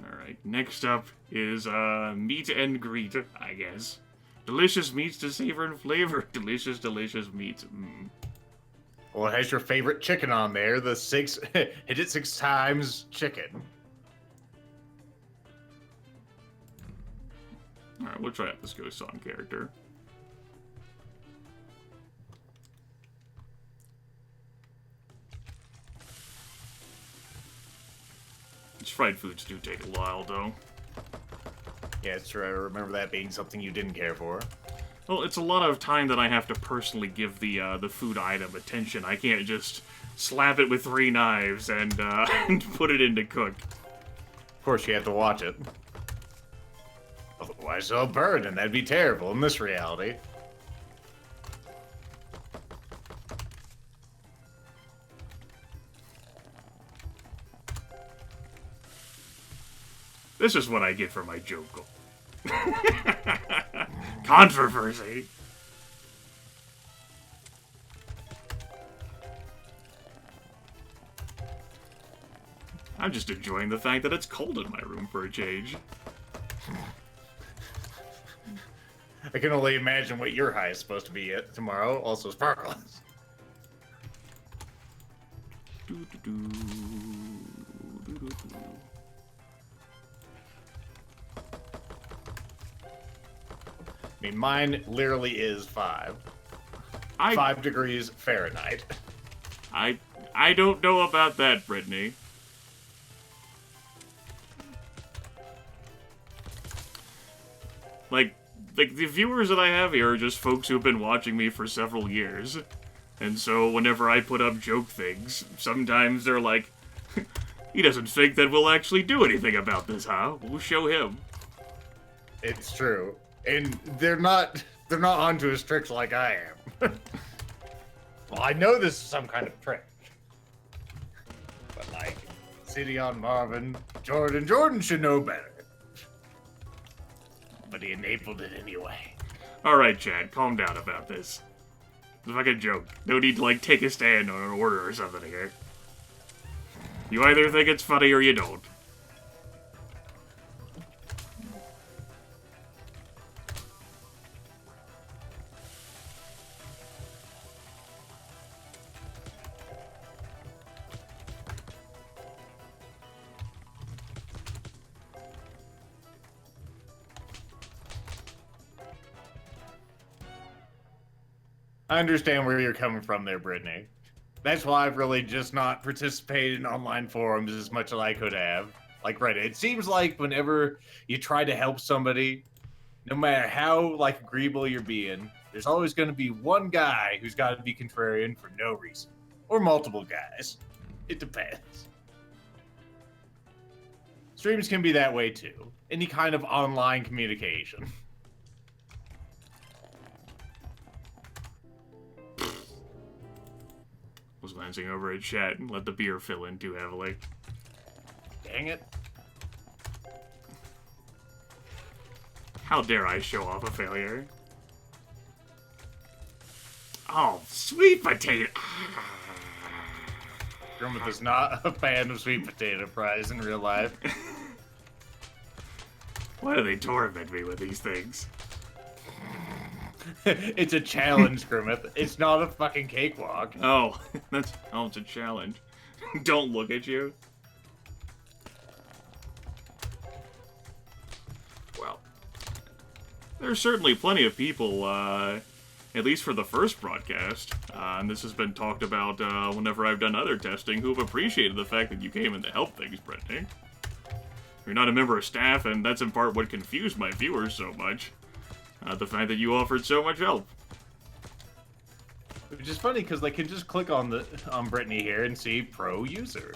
Alright, next up is meet and greet, I guess. Delicious meats to savor and flavor. Delicious, delicious meats. Mm. Well, it has your favorite chicken on there, the hit it 6 times chicken. Alright, we'll try out this Ghost Song character. These fried foods do take a while, though. Yeah, it's true. I remember that being something you didn't care for. Well, it's a lot of time that I have to personally give the food item attention. I can't just slap it with 3 knives, and and put it in to cook. Of course, you have to watch it. Otherwise, it'll burn, and that'd be terrible in this reality. This is what I get for my joke. Controversy. I'm just enjoying the fact that it's cold in my room for a change. I can only imagine what your high is supposed to be at tomorrow. Also sparkles. I mean, mine literally is 5. 5 degrees Fahrenheit. I don't know about that, Brittany. Like the viewers that I have here are just folks who've been watching me for several years. And so whenever I put up joke things, sometimes they're like, he doesn't think that we'll actually do anything about this, huh? We'll show him. It's true. And they're not onto his tricks like I am. Well, I know this is some kind of trick. But like, City on Marvin, Jordan should know better. But he enabled it anyway. Alright, Chad, calm down about this. It's like a joke. No need to, like, take a stand on an order or something here. You either think it's funny or you don't. I understand where you're coming from there, Brittany. That's why I've really just not participated in online forums as much as I could have. Like Reddit. It seems like whenever you try to help somebody, no matter how like agreeable you're being, there's always going to be one guy who's got to be contrarian for no reason. Or multiple guys. It depends. Streams can be that way too. Any kind of online communication. Was glancing over at chat and let the beer fill in too heavily. Dang it. How dare I show off a failure? Oh, sweet potato. Grimith is not a fan of sweet potato fries in real life. Why do they torment me with these things? It's a challenge, Grimith. It's not a fucking cakewalk. Oh, it's a challenge. Don't look at you. Well, there's certainly plenty of people, at least for the first broadcast, and this has been talked about whenever I've done other testing, who have appreciated the fact that you came in to help things, Brittany. You're not a member of staff, and that's in part what confused my viewers so much. The fact that you offered so much help. Which is funny because they can just click on Brittany here and see pro user.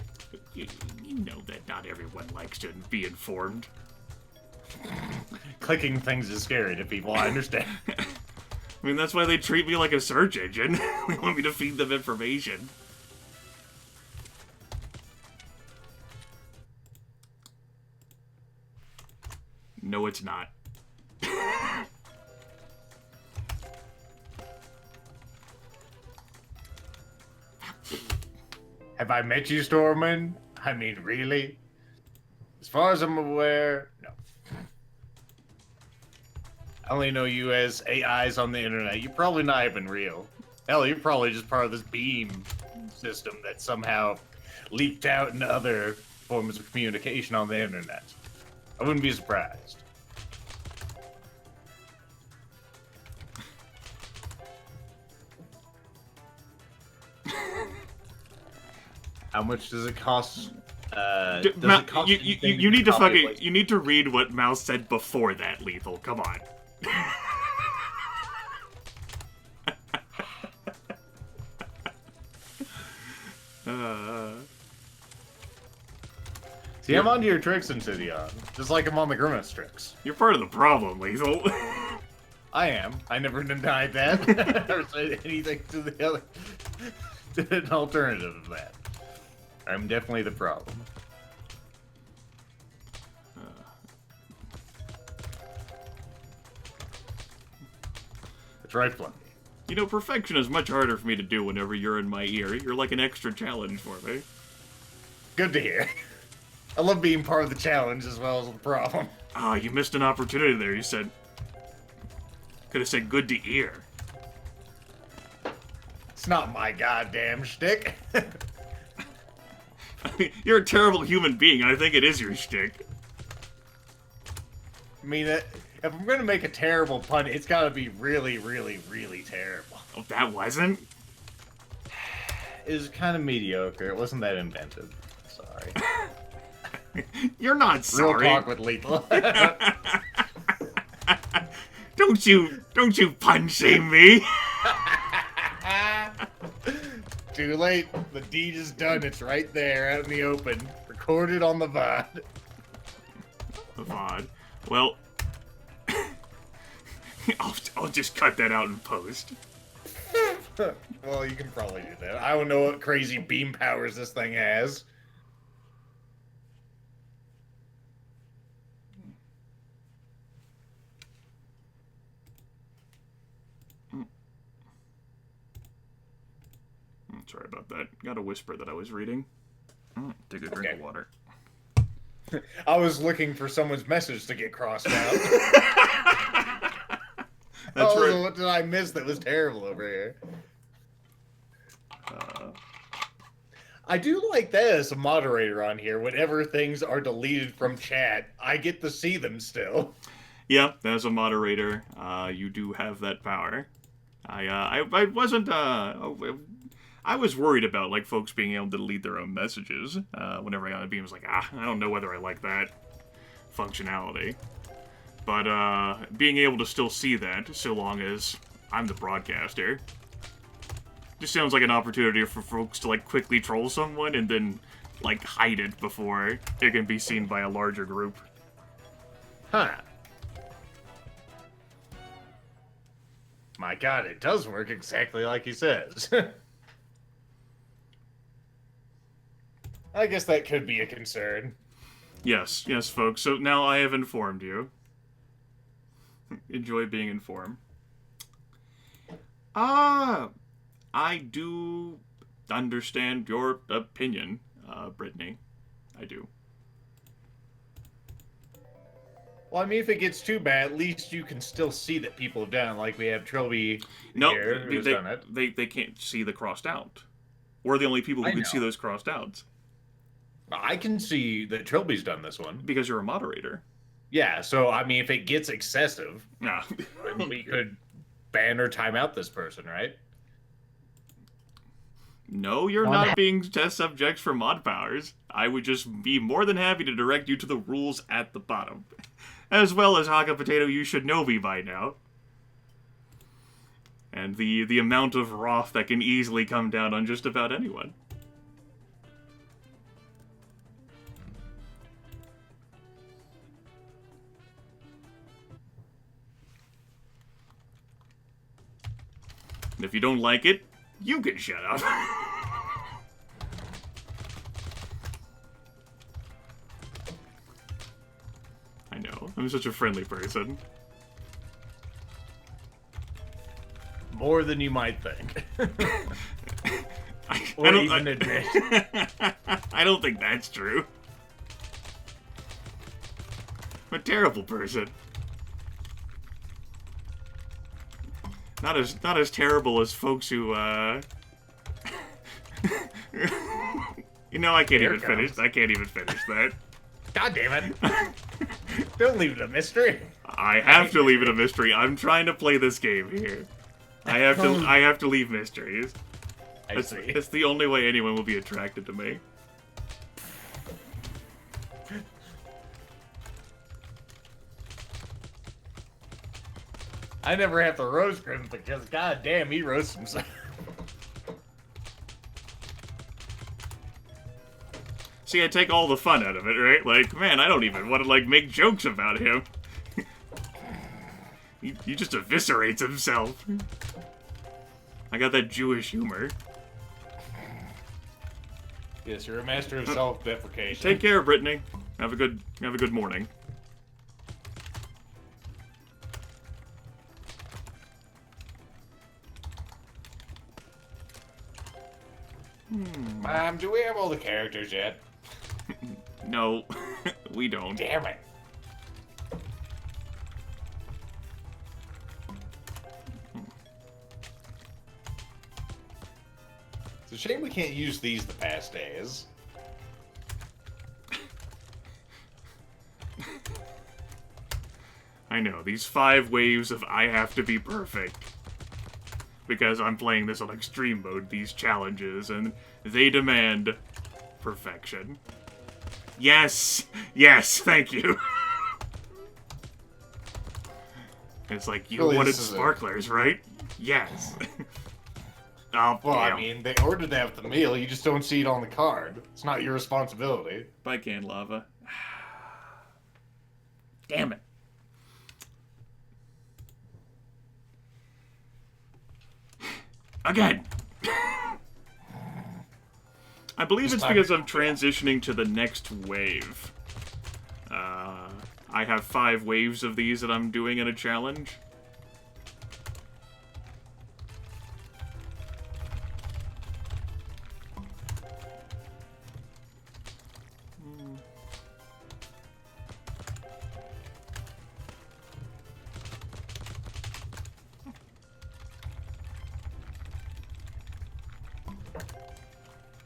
You know that not everyone likes to be informed. Clicking things is scary to people, I understand. I mean, that's why they treat me like a search engine. They want me to feed them information. No, it's not. Have I met you, Storman? I mean, really? As far as I'm aware, no. I only know you as AIs on the internet. You're probably not even real. Hell, you're probably just part of this beam system that somehow leaked out into other forms of communication on the internet. I wouldn't be surprised. How much does it cost? You need to fucking you need to read what Mouse said before that, Lethal. Come on. See, I'm onto your tricks, Insidion. Just like I'm on the Grimith tricks. You're part of the problem, Lethal. I am. I never denied that. Or said anything to the other. To an alternative of that. I'm definitely the problem. That's right, Fluffy. You know, perfection is much harder for me to do whenever you're in my ear. You're like an extra challenge for me. Good to hear. I love being part of the challenge as well as the problem. Ah, you missed an opportunity there. You said... Could have said good to ear. It's not my goddamn shtick. You're a terrible human being, and I think it is your shtick. I mean, if I'm gonna make a terrible pun, it's gotta be really, really, really terrible. Oh, that wasn't? It was kind of mediocre. It wasn't that inventive. Sorry. You're not sorry. Real talk with Lethal. Don't you pun shame me. Too late. The deed is done. It's right there out in the open. Recorded on the VOD. The VOD. Well, I'll just cut that out in post. Well, you can probably do that. I don't know what crazy beam powers this thing has. Sorry about that. Got a whisper that I was reading. Take a drink of water. I was looking for someone's message to get crossed out. That's right. What did I miss that was terrible over here? I do like that as a moderator on here. Whenever things are deleted from chat, I get to see them still. Yeah, as a moderator, you do have that power. I wasn't, I was worried about, like, folks being able to delete their own messages. Whenever I got a beam, I was like, I don't know whether I like that functionality. But, being able to still see that, so long as I'm the broadcaster, just sounds like an opportunity for folks to, like, quickly troll someone and then, like, hide it before it can be seen by a larger group. Huh. My god, it does work exactly like he says. I guess that could be a concern. Yes, folks. So now I have informed you. Enjoy being informed. I do understand your opinion, Brittany. I do. Well, I mean, if it gets too bad, at least you can still see that people have done it. Like we have Trilby here who's done it. They can't see the crossed out. We're the only people who can see those crossed outs. I can see that Trilby's done this one. Because you're a moderator. Yeah, so, I mean, if it gets excessive, nah. then we could ban or time out this person, right? No, you're not being test subjects for mod powers. I would just be more than happy to direct you to the rules at the bottom. As well as Haka Potato, you should know me by now. And the amount of wrath that can easily come down on just about anyone. And if you don't like it, you can shut up. I know. I'm such a friendly person. More than you might think. I or even admit. I don't think that's true. I'm a terrible person. Not as terrible as folks who, You know, I can't even finish that. God damn it. Don't leave it a mystery. I have to leave it a mystery. I'm trying to play this game here. I have to leave mysteries. It's the only way anyone will be attracted to me. I never have to roast Grimith because, god damn, he roasts himself. See, I take all the fun out of it, right? Like, man, I don't even want to, like, make jokes about him. he just eviscerates himself. I got that Jewish humor. Yes, you're a master of self-deprecation. Take care, Brittany. Have a good morning. Mom, do we have all the characters yet? No, we don't. Damn it. It's a shame we can't use these the past days. I know, these 5 waves of I have to be perfect. Because I'm playing this on extreme mode, these challenges, and they demand perfection. Yes! Yes, thank you! It's like, you Really, wanted this is sparklers, right? Yes. Oh, Well, damn. I mean, they ordered to have the meal, you just don't see it on the card. It's not your responsibility. Bye, Can Lava. Damn it. Again! I believe it's because I'm transitioning to the next wave. I have 5 waves of these that I'm doing in a challenge.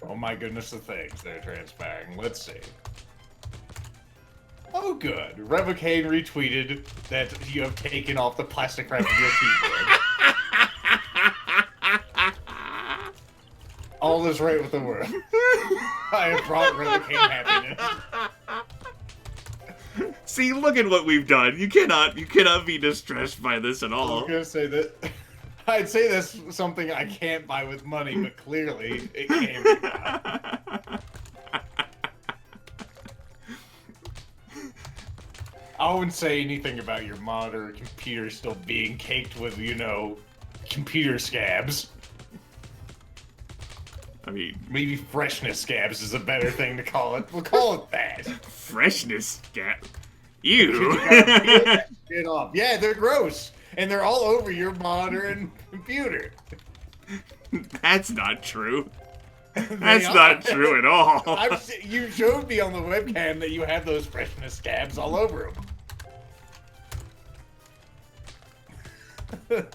Oh my goodness, the things that are transpiring. Let's see. Oh, good. Revocaine retweeted that you have taken off the plastic wrap of your keyboard. All is right with the world. I have brought Revocaine happiness. See, look at what we've done. You cannot be distressed by this at I all. was gonna say that. I'd say that's something I can't buy with money, but clearly it can be bought. I wouldn't say anything about your monitor or computer still being caked with, you know, computer scabs. I mean, Maybe freshness scabs is a better thing to call it. We'll call it that. freshness gap. Ew. You gotta peel that shit off. Yeah, they're gross. And they're all over your monitor and computer. That's not true. They That's are. not true at all. You showed me on the webcam that you have those freshness scabs all over them.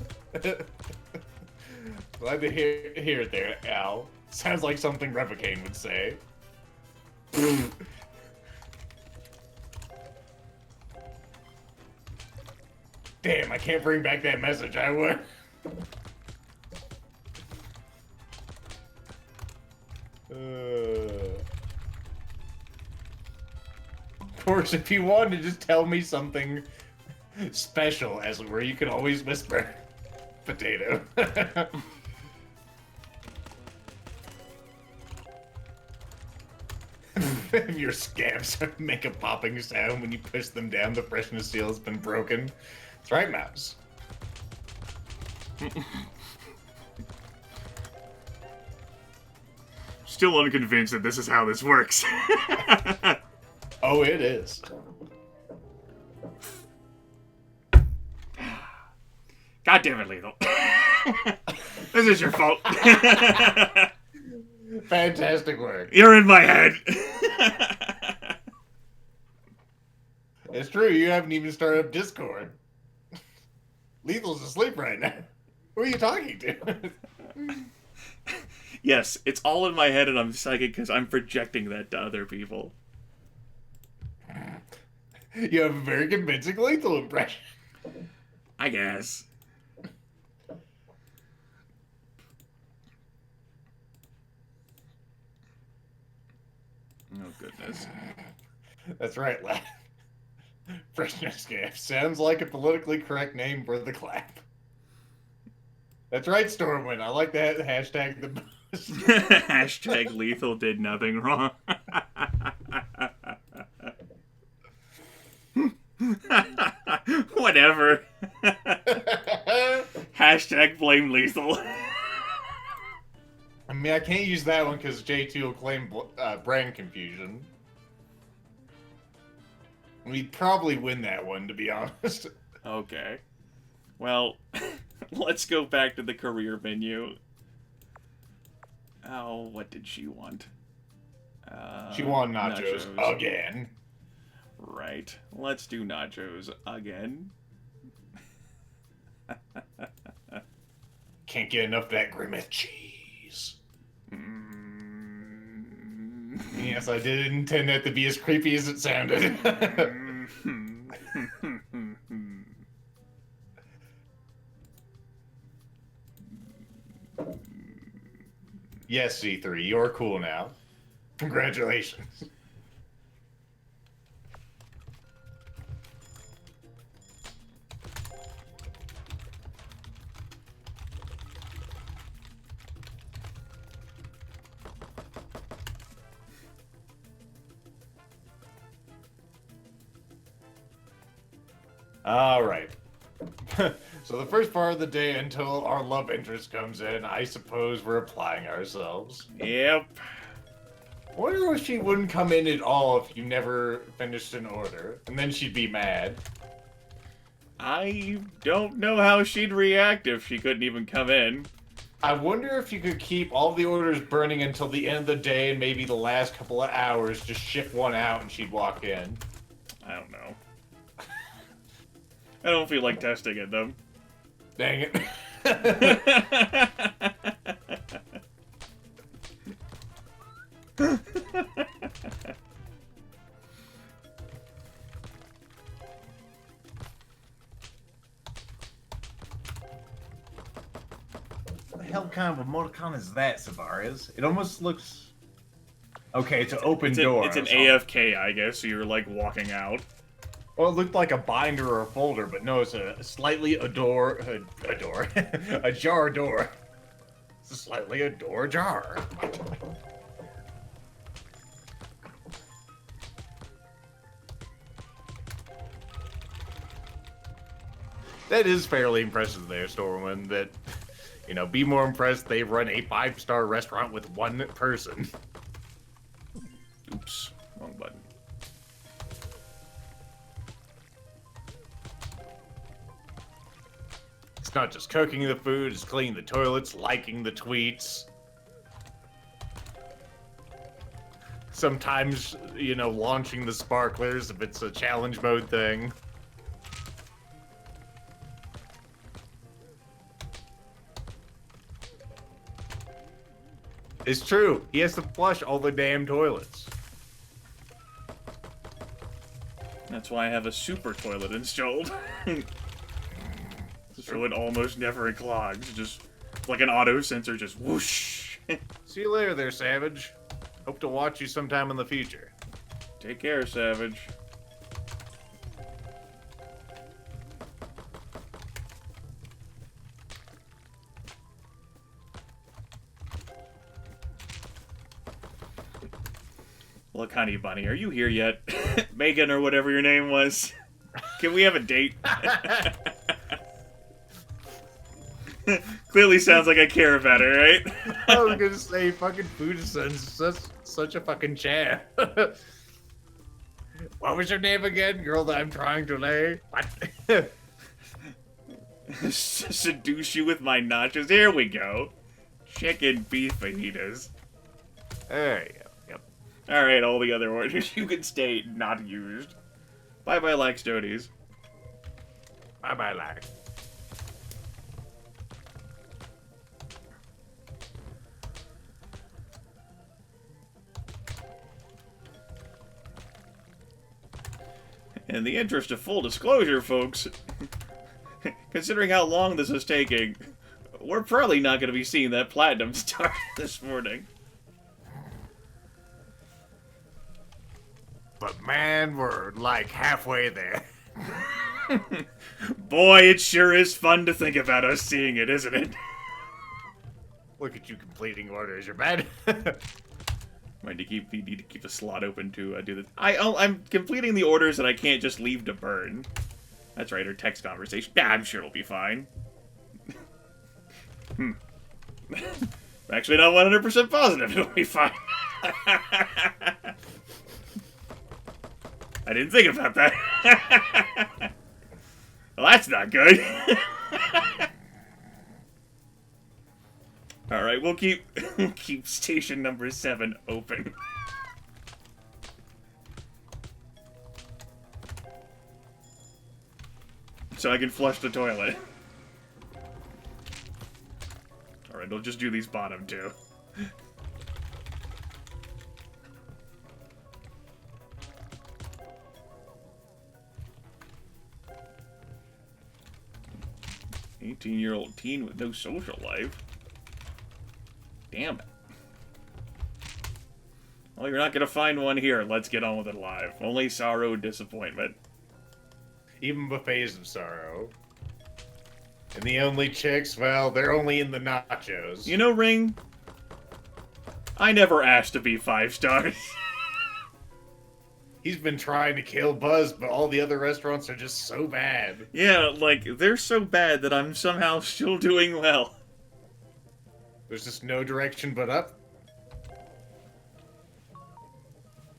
Glad to hear it there, Al. Sounds like something Revocaine would say. Damn, I can't bring back that message. I would. Of course, if you wanted to just tell me something special, as it were, you could always whisper. Potato. Your scabs make a popping sound when you push them down. The freshness seal has been broken. That's right, Mouse. Still unconvinced that this is how this works. Oh, it is. God damn it, Lethal. This is your fault. Fantastic work. You're in my head. It's true, you haven't even started up Discord. Lethal's asleep right now. Who are you talking to? Yes, it's all in my head and I'm psychic because I'm projecting that to other people. You have a very convincing Lethal impression. I guess. Oh, goodness. That's right, lad. Freshness Scab sounds like a politically correct name for the clap. That's right, Stormwind. I like that hashtag the most. Hashtag Lethal did nothing wrong. Whatever. Hashtag blame Lethal. I mean, I can't use that one because J2 will claim brand confusion. We'd probably win that one, to be honest. Okay. Well, let's go back to the career menu. Oh, what did she want? She wanted nachos again. Right. Let's do nachos again. Can't get enough of that Grimith cheese. Yes, I did intend that to be as creepy as it sounded. Yes, C3, you're cool now. Congratulations. All right. So the first part of the day until our love interest comes in, I suppose we're applying ourselves. Yep. I wonder if she wouldn't come in at all if you never finished an order, and then she'd be mad. I don't know how she'd react if she couldn't even come in. I wonder if you could keep all the orders burning until the end of the day and maybe the last couple of hours, just shift one out and she'd walk in. I don't know. I don't feel like testing it, though. Dang it. What the hell kind of emoticon is that, Savarius? It almost looks... Okay, it's an open door. It's an AFK, I guess, so you're, like, walking out. Well, it looked like a binder or a folder, but no, it's a slightly a jar door. It's a slightly a door jar. That is fairly impressive there, Stormwind, that, you know, be more impressed they run a 5-star restaurant with one person. Oops, wrong button. It's not just cooking the food, it's cleaning the toilets, liking the tweets. Sometimes, you know, launching the sparklers if it's a challenge mode thing. It's true. He has to flush all the damn toilets. That's why I have a super toilet installed. So it almost never clogs. Just like an auto sensor, just whoosh. See you later there, Savage. Hope to watch you sometime in the future. Take care, Savage. Look, honey bunny, are you here yet? Megan or whatever your name was. Can we have a date? Clearly sounds like I care about her, right? I was gonna say, fucking Fujisan's such a fucking champ. What was your name again, girl that I'm trying to lay? What? Seduce you with my nachos. Here we go. Chicken beef fajitas. There you go. Yep. Alright, all the other orders you can stay not used. Bye-bye, Lax Doties. Bye-bye, Lax. In the interest of full disclosure, folks, considering how long this is taking, we're probably not going to be seeing that platinum star this morning. But man, we're like halfway there. Boy, it sure is fun to think about us seeing it, isn't it? Look at you completing orders, you're bad. Might need to keep a slot open to do this. I'm completing the orders that I can't just leave to burn. That's right, her text conversation. Yeah, I'm sure it'll be fine. I'm actually not 100% positive it'll be fine. I didn't think about that. Well, that's not good. Alright, we'll keep station number 7 open. So I can flush the toilet. Alright, I'll just do these bottom two. "18-year-old teen with no social life." Damn it. Well, you're not gonna find one here. Let's get on with it live. Only sorrow and disappointment. Even buffets of sorrow. And the only chicks, well, they're only in the nachos. You know, Ring, I never asked to be 5 stars. He's been trying to kill Buzz, but all the other restaurants are just so bad. Yeah, like, they're so bad that I'm somehow still doing well. There's just no direction but up.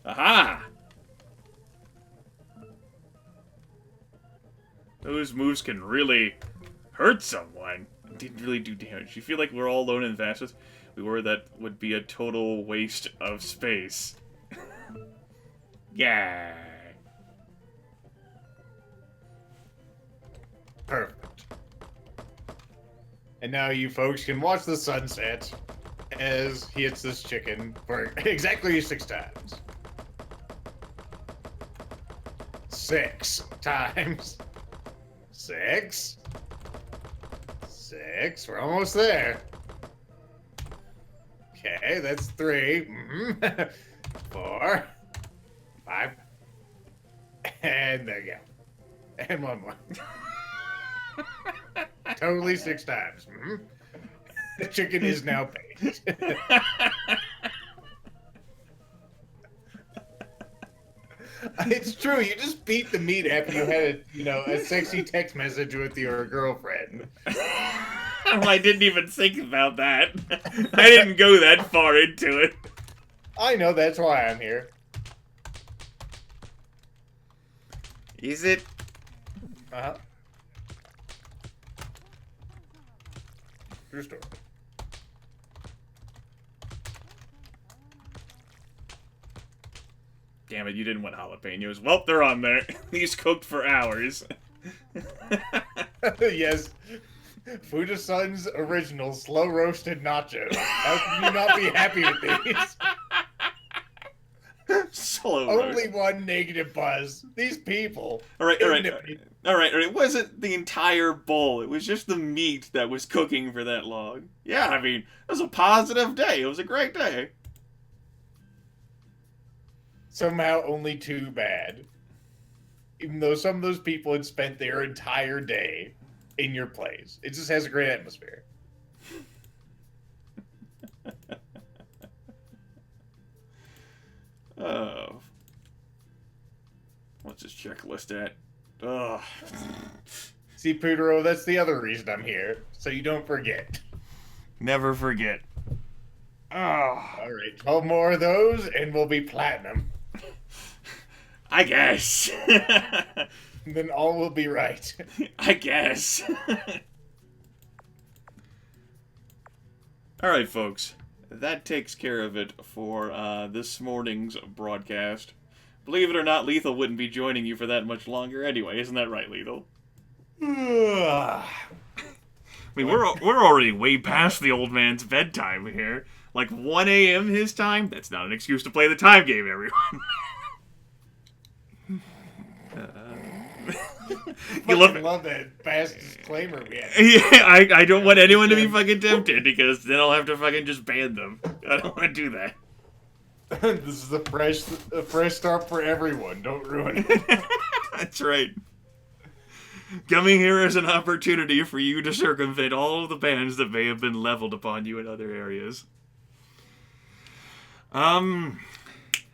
Aha! Those moves can really hurt someone. It didn't really do damage. You feel like we're all alone in vastness? We were, that would be a total waste of space. Yeah. Perfect. And now you folks can watch the sunset as he hits this chicken for exactly 6 times. 6 times. 6. 6. We're almost there. Okay, that's 3. 4. 5. And there you go. And one more. Totally 6 times. The chicken is now baked. It's true. You just beat the meat after you had a sexy text message with your girlfriend. I didn't even think about that. I didn't go that far into it. I know, that's why I'm here. Is it? Uh-huh. True story. Damn it, you didn't want jalapenos. Well, they're on there. These cooked for hours. Yes. Fuda-Sun's original slow roasted nachos. How can you not be happy with these? Slow Only one negative Buzz. These people. Alright. It wasn't the entire bowl. It was just the meat that was cooking for that long. Yeah, I mean, it was a positive day. It was a great day. Somehow only 2 bad. Even though some of those people had spent their entire day in your place. It just has a great atmosphere. Oh. What's this checklist at? Ugh. See, Pudoro, that's the other reason I'm here. So you don't forget. Never forget. Oh. Alright, 12 more of those and we'll be platinum. I guess. Then all will be right. I guess. Alright, folks. That takes care of it for this morning's broadcast. Believe it or not, Lethal wouldn't be joining you for that much longer anyway. Isn't that right, Lethal? I mean, we're already way past the old man's bedtime here. Like 1 a.m. his time? That's not an excuse to play the time game, everyone. You love that fast disclaimer we had. Yeah, I don't want anyone to be fucking tempted, because then I'll have to fucking just ban them. I don't want to do that. This is a fresh start for everyone. Don't ruin it. That's right. Coming here as an opportunity for you to circumvent all of the bans that may have been leveled upon you in other areas.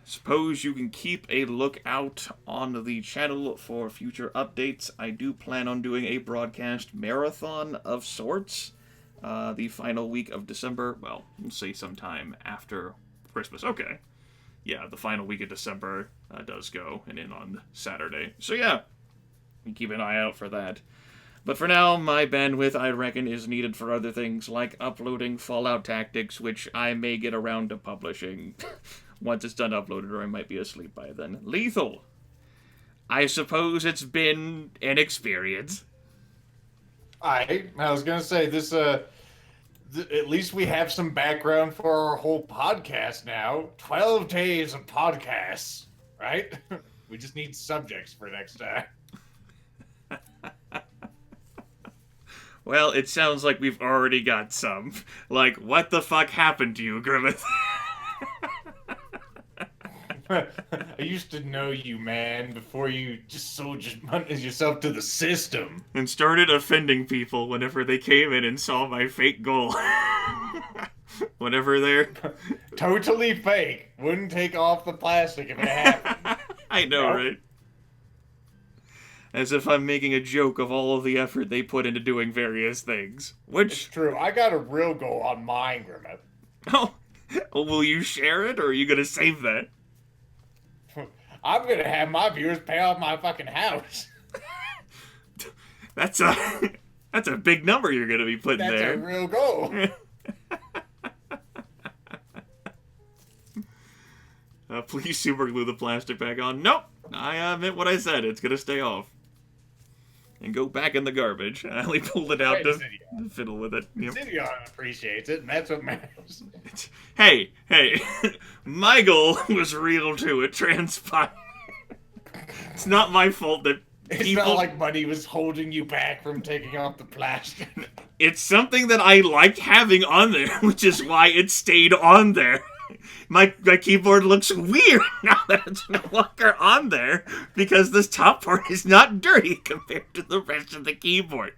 suppose you can keep a lookout on the channel for future updates. I do plan on doing a broadcast marathon of sorts. The final week of December. Well, we'll say sometime after Christmas. Okay. Yeah, the final week of December does go and in on Saturday. So yeah, you keep an eye out for that. But for now, my bandwidth, I reckon, is needed for other things, like uploading Fallout Tactics, which I may get around to publishing once it's done uploaded, or I might be asleep by then. Lethal, I suppose it's been an experience. I was gonna say this. At least we have some background for our whole podcast now. 12 days of podcasts, right? We just need subjects for next time. Well, it sounds like we've already got some. Like, what the fuck happened to you, Grimith? I used to know you, man, before you just sold yourself to the system. And started offending people whenever they came in and saw my fake goal. Whenever they're... Totally fake. Wouldn't take off the plastic if it happened. I know, right? As if I'm making a joke of all of the effort they put into doing various things. Which... It's true. I got a real goal on mine, Grimith. Oh, will you share it, or are you going to save that? I'm going to have my viewers pay off my fucking house. That's a big number you're going to be putting there. That's a real goal. Please super glue the plastic back on. Nope, I meant what I said. It's going to stay off. And go back in the garbage. I only pulled it out to fiddle with it. Yep. Zidion appreciates it, and that's what matters. Hey, my goal was real too. It transpired. It's not my fault that It's people... not like money was holding you back from taking off the plastic. It's something that I liked having on there, which is why it stayed on there. My keyboard looks weird now that it's no longer on there, because this top part is not dirty compared to the rest of the keyboard.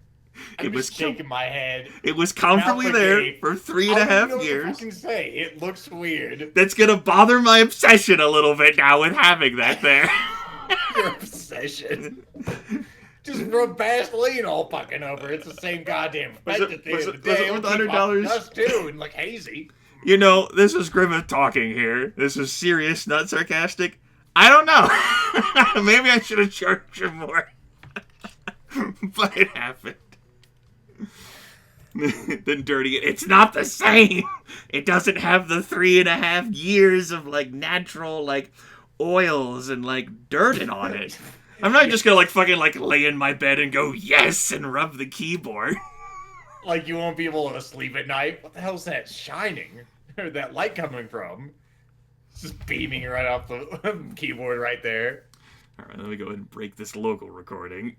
I'm just shaking my head. It was comfortably there for 3.5 years. I can say it looks weird. That's gonna bother my obsession a little bit now with having that there. Your obsession. Just rub Vaseline all fucking over. It's the same goddamn effect at the end of the day. Was it worth $100? Us too, and like hazy. You know, this is Grimith talking here. This is serious, not sarcastic. I don't know. Maybe I should have charged him more. But it happened. Then dirty it. It's not the same. It doesn't have the 3.5 years of, like, natural, like, oils and, like, dirt on it. I'm not just gonna, like, fucking, like, lay in my bed and go, yes, and rub the keyboard. Like you won't be able to sleep at night. What the hell's that shining? Or that light coming from? It's just beaming right off the keyboard right there. Alright, let me go ahead and break this local recording.